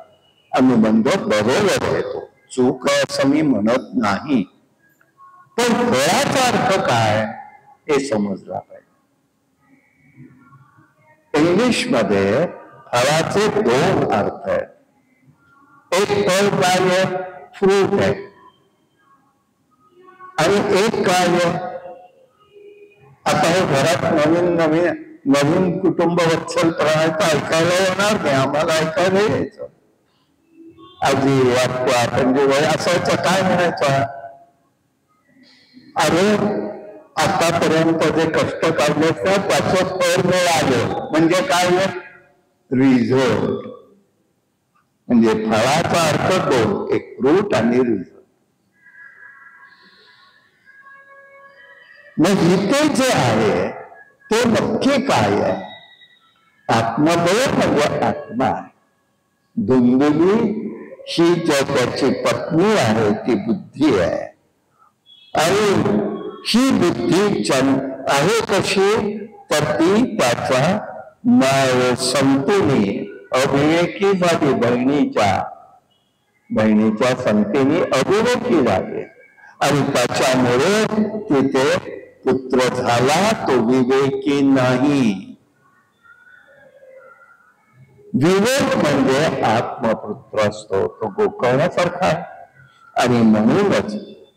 अनुबंध बरोबर येतो, चूक असं मी म्हणत नाही, पण फळाचा अर्थ काय हे समजला पाहिजे. इंग्लिश मध्ये फळाचे दोन अर्थ आहेत. एक फळ काय, फ्रूट आहे, आणि एक काय, आता हे घरात नवीन कुटुंब वत्सल प्रणाचं ऐकायला येणार नाही, आम्हाला ऐकायला यायचं. आजी वाटतं आपण जे वय असायचं काय म्हणायचं, अरे आतापर्यंत जे कष्ट काढले त्याचं फळ मिळालं, म्हणजे काय, रिझल्ट. म्हणजे फळाचा अर्थ दोन, एक फ्रूट आणि रिझल्ट. मग इथे जे आहे ते नक्की काय आहे? आत्मबळ म्हणजे आत्मा आहे. धुंदुली ही जो त्याची पत्नी आहे ती बुद्धी आहे, आणि ही बुद्धी आहे कशी, तर ती त्याचा संतीने अविवेकी झाली, बहिणीच्या संतीने अविवेकी झाली, आणि त्याच्यामुळे तिथे पुत्र झाला तो विवेकी नाही. विवेक म्हणजे आत्मपुत्र असतो, तो गोकर्णासारखा. आणि म्हणूनच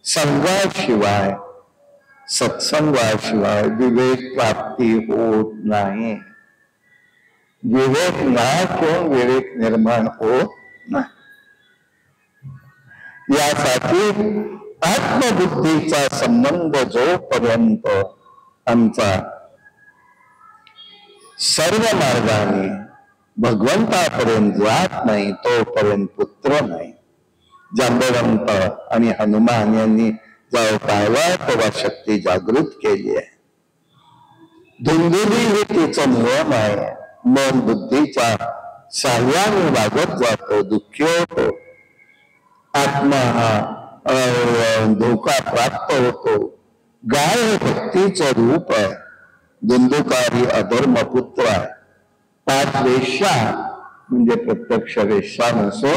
संघाशिवाय, सत्संगाशिवाय विवेक प्राप्ती होत नाही. विवेक ना कोण विवेक निर्माण होत नाही. यासाठी आत्मबुद्धीचा संबंध जोपर्यंत आमचा सर्व मार्गाने भगवंतापर्यंत जात नाही तोपर्यंत पुत्र नाही. जांबवंत आणि हनुमान यांनी जेव्हा पाहिला तेव्हा शक्ती जागृत केली आहे. धुंदुली ही तिचा नियम आहे. मन बुद्धीच्या साह्याने वागत जातो, दुःखी होतो, आत्मा हा धोका प्राप्त होतो. गाय हे भक्तीचं रूप आहे. धुंदुकारी अधर्म पुत्र आहे. 5 वेश्या म्हणजे प्रत्यक्ष वेश्या नसो,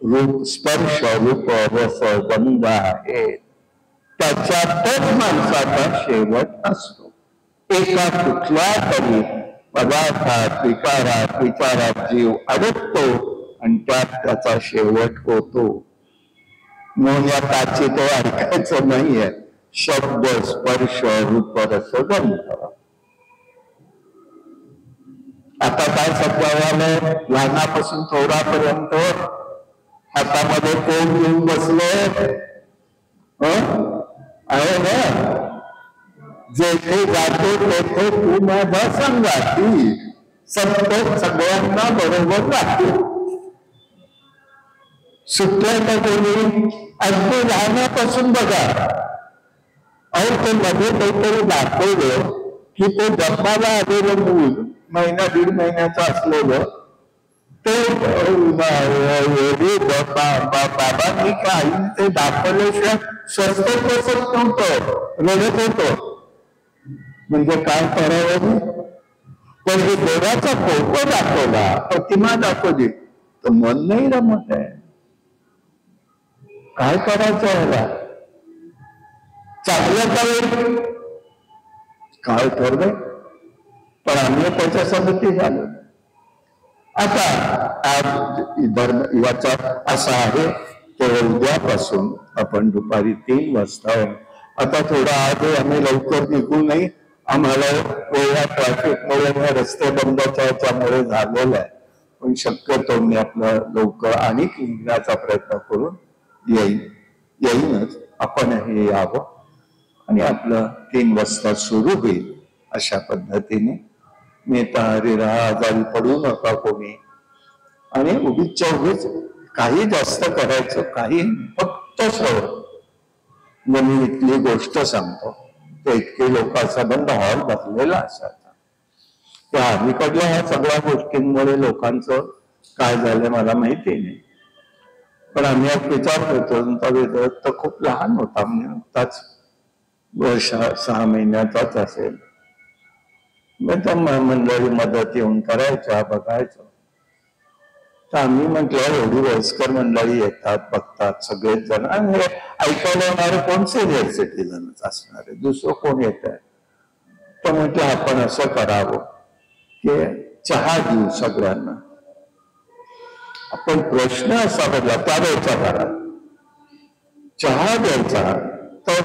रूप स्पर्श रूप रस गंध आहे. त्याच्यातच माणसाचा शेवट असतो. एका कुठल्या तरी पदार्थात विचारात जीव अडकतो आणि त्यात त्याचा शेवट होतो. म्हणून या काची तो ऐकायचं नाहीये. शब्द स्पर्श रूप रस गंध. आता काय सत्यावाने लहानापासून थोरापर्यंत हातामध्ये कोण घेऊन बसले आहे ना. जेथे जातो तेथे तू माझा संगाती, सत्य सगळ्यांना बरोबर राहतो. सुटल्या का कोणी अगदी लहानापासून बघा. अहो ते मध्ये काहीतरी दाखवलं की ते जन्माला आलेलं मूल 1-1.5 महिन्याचं असलेलं ते बाबांनी का आईने ते दाखवल्याशिवाय स्वस्त बसत नव्हतं, रडत होतं. म्हणजे काय करावं. पण हे देवाचा फोटो दाखवला, प्रतिमा दाखवली तर मन नाही रमत आहे. काय करायचं याला. चांगलं काय ठरलंय, पण आम्ही त्याच्या संगती झालो. आता आज धर्म याचा असा आहे की उद्यापासून आपण दुपारी 3 वाजता, आता थोडा आज आम्ही लवकर निघू नाही, आम्हाला गोवा ट्रॅफिकमुळे रस्ते बंदच्या याच्यामुळे झालेला आहे. पण शक्यतो मी आपलं लवकर आणि निघण्याचा प्रयत्न करून येईनच. आपण हे यावं आणि आपलं 3 वाजता सुरू होईल. अशा पद्धतीने मी हरिरा आजारी पडू नका कोणी. आणि उगीच्या उगीच काही जास्त करायचं काही, फक्त श्रवण. मी इथली गोष्ट सांगतो. ते इतके लोकांचा बंद हॉल भरलेला असायचा. त्या अलीकडल्या ह्या सगळ्या गोष्टींमुळे लोकांचं काय झालं मला माहिती नाही. पण आम्ही एक विचार करतो, तर खूप लहान होता, म्हणजे नुकताच 6 महिन्याचाच असेल. मग त्या मंडळी मदत येऊन करायच्या, बघायचं. तर आम्ही म्हटलं एवढी वयस्कर मंडळी येतात, बघतात सगळेच जण, आणि हे ऐकायला येणारे कोण सिनियर सिटीजनच असणारे, दुसरं कोण येत आहे. तर म्हटलं आपण असं करावं की चहा देऊ सगळ्यांना. आपण प्रश्न असा बदला, त्या वेळचा करा. चहा द्यायचा तर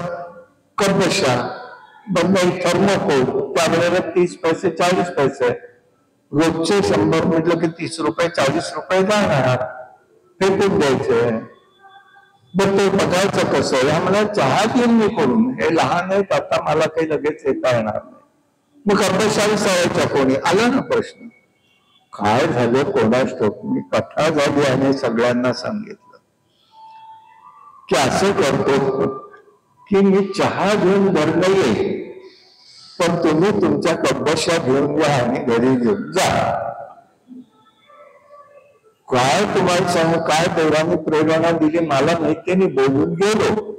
कपशा बंद, थर्मोकोल त्यावेळेला 30 पैसे 40 पैसे, रोजचे 100 म्हटलं की 30 रुपये 40 रुपये जाणार, फेकून द्यायचे. बरं ते बघायचं कसं, आम्हाला चहा देऊन मी करून, हे लहान आहेत आता मला काही लगेच येता येणार नाही. मग कपशाही सवायचा कोणी आला ना प्रश्न. काय झालं कोणाच ठाऊक. मी कथा झाली आणि सगळ्यांना सांगितलं की असं करतो की मी चहा घेऊन बरं येईल, पण तुम्ही तुमच्या कपबशा घेऊन घ्या आणि घरी घेऊन जा. काय तुम्हाला सांगू, काय देवाने प्रेरणा दिली मला माहिती नाही, बोलून गेलो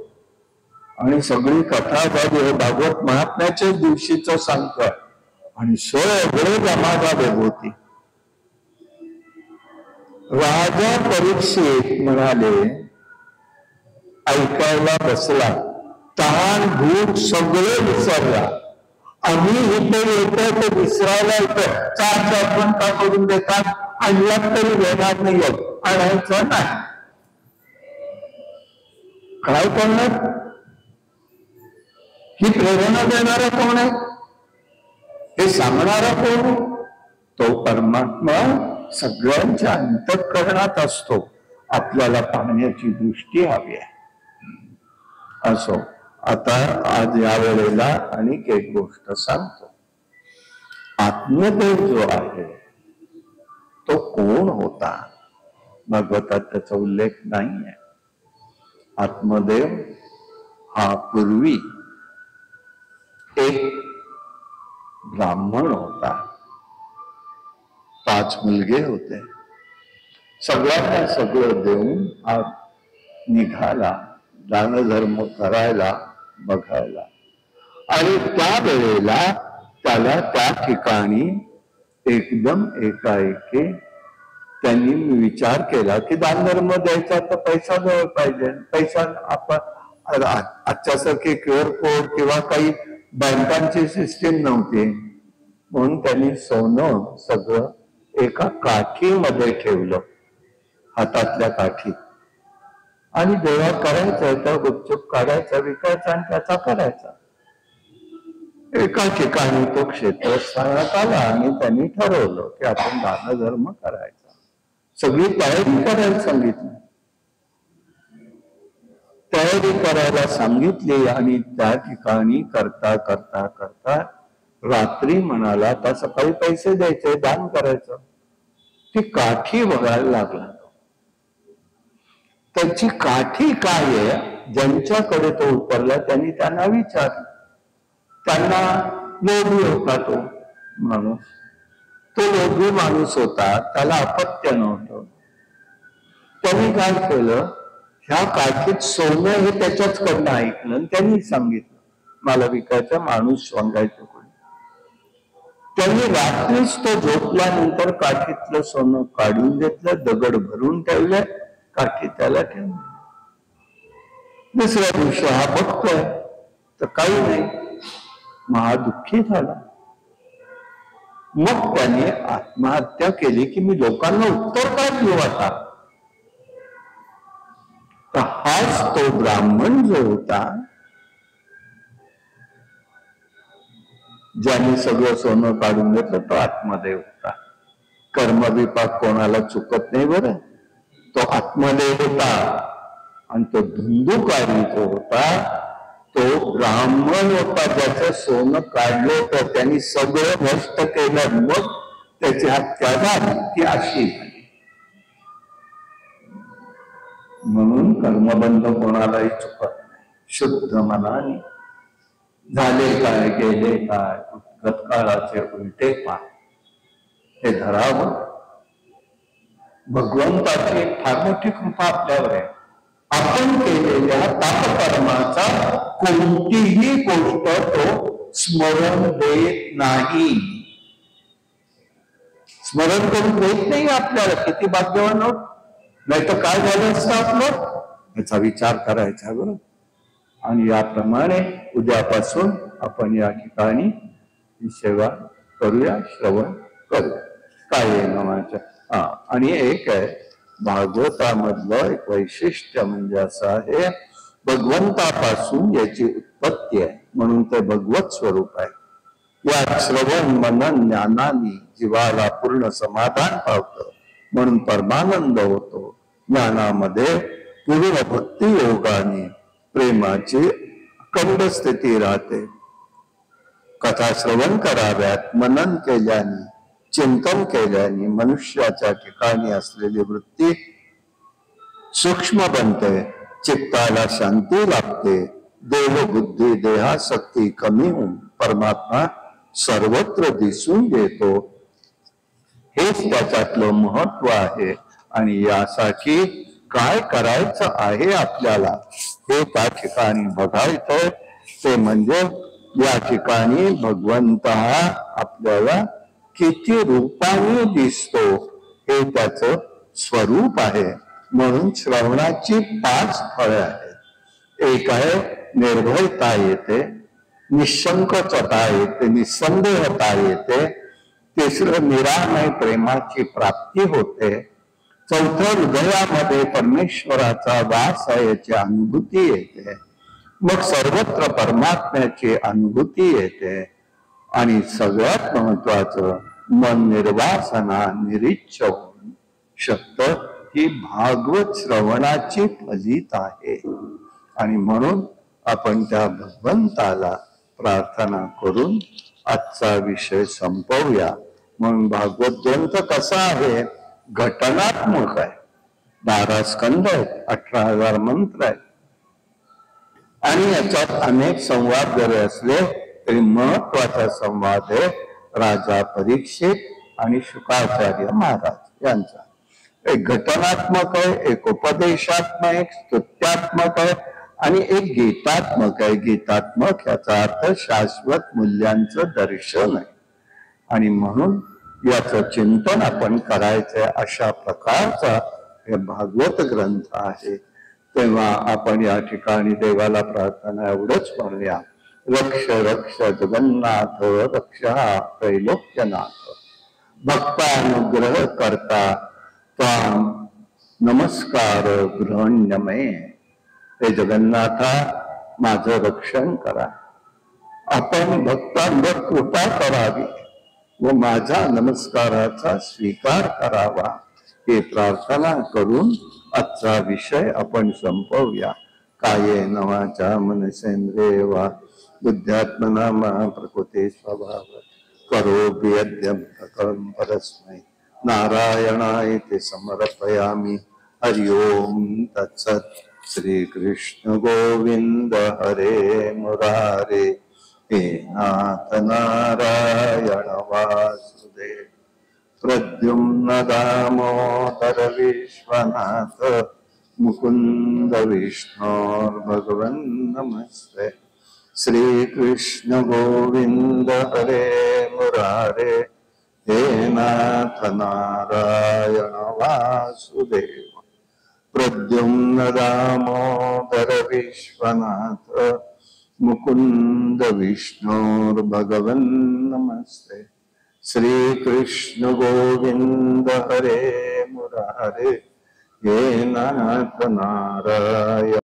आणि सगळी कथा झाली. भागवत महात्म्याच्याच दिवशीच सांगतोय आणि सगळे जमादार होती. राजा परीक्षित म्हणाले, ऐकायला बसला, तहान भूक सगळे विसरला. आम्ही इथे येतो तो विसरायला येतो, 4 का करून देतात, आणला तरी घेणार नाही, आणायचं नाही. काय करणार? ही प्रेरणा देणारा कोण आहे? हे सांगणारा कोण आहे? तो परमात्मा सगळ्यांच्या अंतःकरणात असतो. आपल्याला पाहण्याची दृष्टी हवी आहे. असो, आता आज या वेळेला आणखी एक गोष्ट सांगतो. आत्मदेव जो आहे तो कोण होता? भागवतात त्याचा उल्लेख नाही आहे. आत्मदेव हा पूर्वी एक ब्राह्मण होता. 5 मुलगे होते. सगळ्यांना सगळं देऊन हा निघाला दान धर्म करायला, बघायला. आणि त्या वेळेला त्याला त्या ठिकाणी एकदम एकाएकी त्यांनी विचार केला की दान धर्म द्यायचा तर पैसा जवळ पाहिजे. पैसा आपण आजच्यासारखे QR कोड किंवा काही बँकांची सिस्टीम नव्हती, म्हणून त्यांनी सोनं सगळं एका काठीमध्ये ठेवलं, हातातल्या काठीत. आणि देवा करायचा त्या गुपचूप काढायचा, विकायचा आणि त्याचा करायचा. एका ठिकाणी तो क्षेत्रस्थानात आला आणि त्यांनी ठरवलं की आपण दान धर्म करायचा. सगळी तयारी करायला सांगितली. तयारी करायला सांगितली आणि त्या ठिकाणी करता करता करता रात्री म्हणाला आता सकाळी पैसे द्यायचे, दान करायचं. ती काठी बघायला लागला. त्याची काठी काय आहे? ज्यांच्याकडे तो उतरला त्यांनी त्यांना विचारलं. त्यांना लोभी होता तो माणूस. तो लोभी माणूस होता, त्याला अपत्य नव्हतं. त्यांनी काय केलं, ह्या काठीत सोनं हे त्याच्याचकडनं ऐकलं आणि त्यांनी सांगितलं मला विकायचा, माणूस सांगायचं कोणी. त्यांनी रात्रीच तो झोपल्यानंतर काठीतलं सोनं काढून घेतलं, दगड भरून ठेवले, काठी त्याला ठेवली. दुसऱ्या दिवशी हा बघतोय तर काही नाही, महादुःखी झाला. मग त्याने आत्महत्या केली की मी लोकांना उत्तर काय देऊ आता. तर हाच तो ब्राह्मण जो होता ज्याने सगळं सोनं काढून घेतलं, तो आत्मदेव होता. कर्मविपाक कोणाला चुकत नाही बरं. तो आत्मदेव होता. आणि तो धुंदुकारी जो होता तो ब्राह्मण होता, ज्याचं सोनं काढलं होतं त्यांनी सगळं नष्ट केलं, मग त्याची हत्या झाली. ती अशी म्हणून कर्मबंध कोणालाही चुकत नाही. शुद्ध मनाने झाले काय, गेले काय, गतकाळाचे उलटे पाय हे धरावं. भगवंताची फार मोठी कृपा आपल्यावर आहे. आपण केलेल्या तापकर्माचा कोणतीही गोष्ट तो स्मरण देत नाही. स्मरण करून देत नाही आपल्याला. किती भाग्यवान आहोत. नाही तर काय झालं असतं आपलं, याचा विचार करायचा बरं. आणि याप्रमाणे उद्यापासून आपण या ठिकाणी सेवा करूया, श्रवण करूया. काय नामाच्या आणि एक आहे भागवतामधलं एक वैशिष्ट्य म्हणजे असं आहे, भगवंतापासून याची उत्पत्ती आहे म्हणून ते भगवत स्वरूप आहे. या श्रवण मनन ज्ञानाने जीवाला पूर्ण समाधान पावतं म्हणून परमानंद होतो. ज्ञानामध्ये पूर्ण भक्ती योगाने प्रेमाची अखंड स्थिती राहते. कथा श्रवण कराव्यात, मनन केल्याने, चिंतन केल्याने मनुष्याच्या ठिकाणी असलेली वृत्ती सूक्ष्म बनते, चित्ताला शांती लाभते, देहबुद्धी देहासक्ती कमी होऊन परमात्मा सर्वत्र दिसून येतो. हेच त्याच्यातलं महत्व आहे. आणि यासाठी काय करायचं आहे आपल्याला हे त्या ठिकाणी बघायचं. ते म्हणजे या ठिकाणी भगवंत हा आपल्याला किती रूपाने दिसतो हे त्याचं स्वरूप आहे. म्हणून श्रवणाची 5 फळे आहेत. एक आहे निर्भयता येते, निशंकता येते, निसंदेहता येते. तिसरं निरामय प्रेमाची प्राप्ती होते. चौथं हृदयामध्ये परमेश्वराचा वास आहे याची अनुभूती येते. मग सर्वत्र परमात्म्याची अनुभूती येते. आणि सगळ्यात महत्वाचं मन निर्वासना निरीच्छ होऊन शकतं. ही भागवत श्रवणाची फलित आहे. आणि म्हणून आपण त्या भगवंताला प्रार्थना करून आजचा विषय संपवूया. म्हणून भागवत ग्रंथ कसा आहे? घटनात्मक आहे. 12 स्कंद आहेत, 18,000 मंत्र आहेत. आणि याच्यात अनेक संवाद जरी असले तरी महत्वाचा संवाद आहे राजा परीक्षित आणि शुकाचार्य महाराज यांचा. एक घटनात्मक आहे, एक उपदेशात्मक, एक स्तुत्यात्मक आहे आणि एक गीतात्मक आहे. गीतात्मक याचा अर्थ शाश्वत मूल्यांचं दर्शन आहे. आणि म्हणून याचं चिंतन आपण करायचंय. अशा प्रकारचा हे भागवत ग्रंथ आहे. तेव्हा आपण या ठिकाणी देवाला प्रार्थना एवढंच म्हणूया, रक्ष रक्ष जगन्नाथ रक्ष त्रैलोक्यनाथ, भक्तानुग्रह करता त्वाम नमस्कार गृहण्यमे. हे जगन्नाथा माझं रक्षण करा, आपण भक्तांवर कृपा करावी व माझा नमस्काराचा स्वीकार करावा. हे प्रार्थना करून आजचा विषय आपण संपवूया. कायेन वाचा मनसेंद्रिये वा बुद्ध्यात्मना मा प्रकृती स्वभाव करोमि यद्यं सकलं परस्मै नारायणाय समर्पयामि. हरि ओम तत्सत्. श्री कृष्ण गोविंद हरे मुरारे. हे नाथ नारायण वासुदेव. प्रद्युम्न दामोदर विश्वनाथ मुकुंद विष्णोर्भगवन् नमस्ते. श्री कृष्ण गोविंद हरे मुरारे. हे नाथ नारायण वासुदेव. प्रद्युम्न दामोदर विश्वनाथ मुकुंद विष्णोर्भगवन् नमस्ते. श्री कृष्ण गोविंद हरे मुरारे. हे नाथ नारायण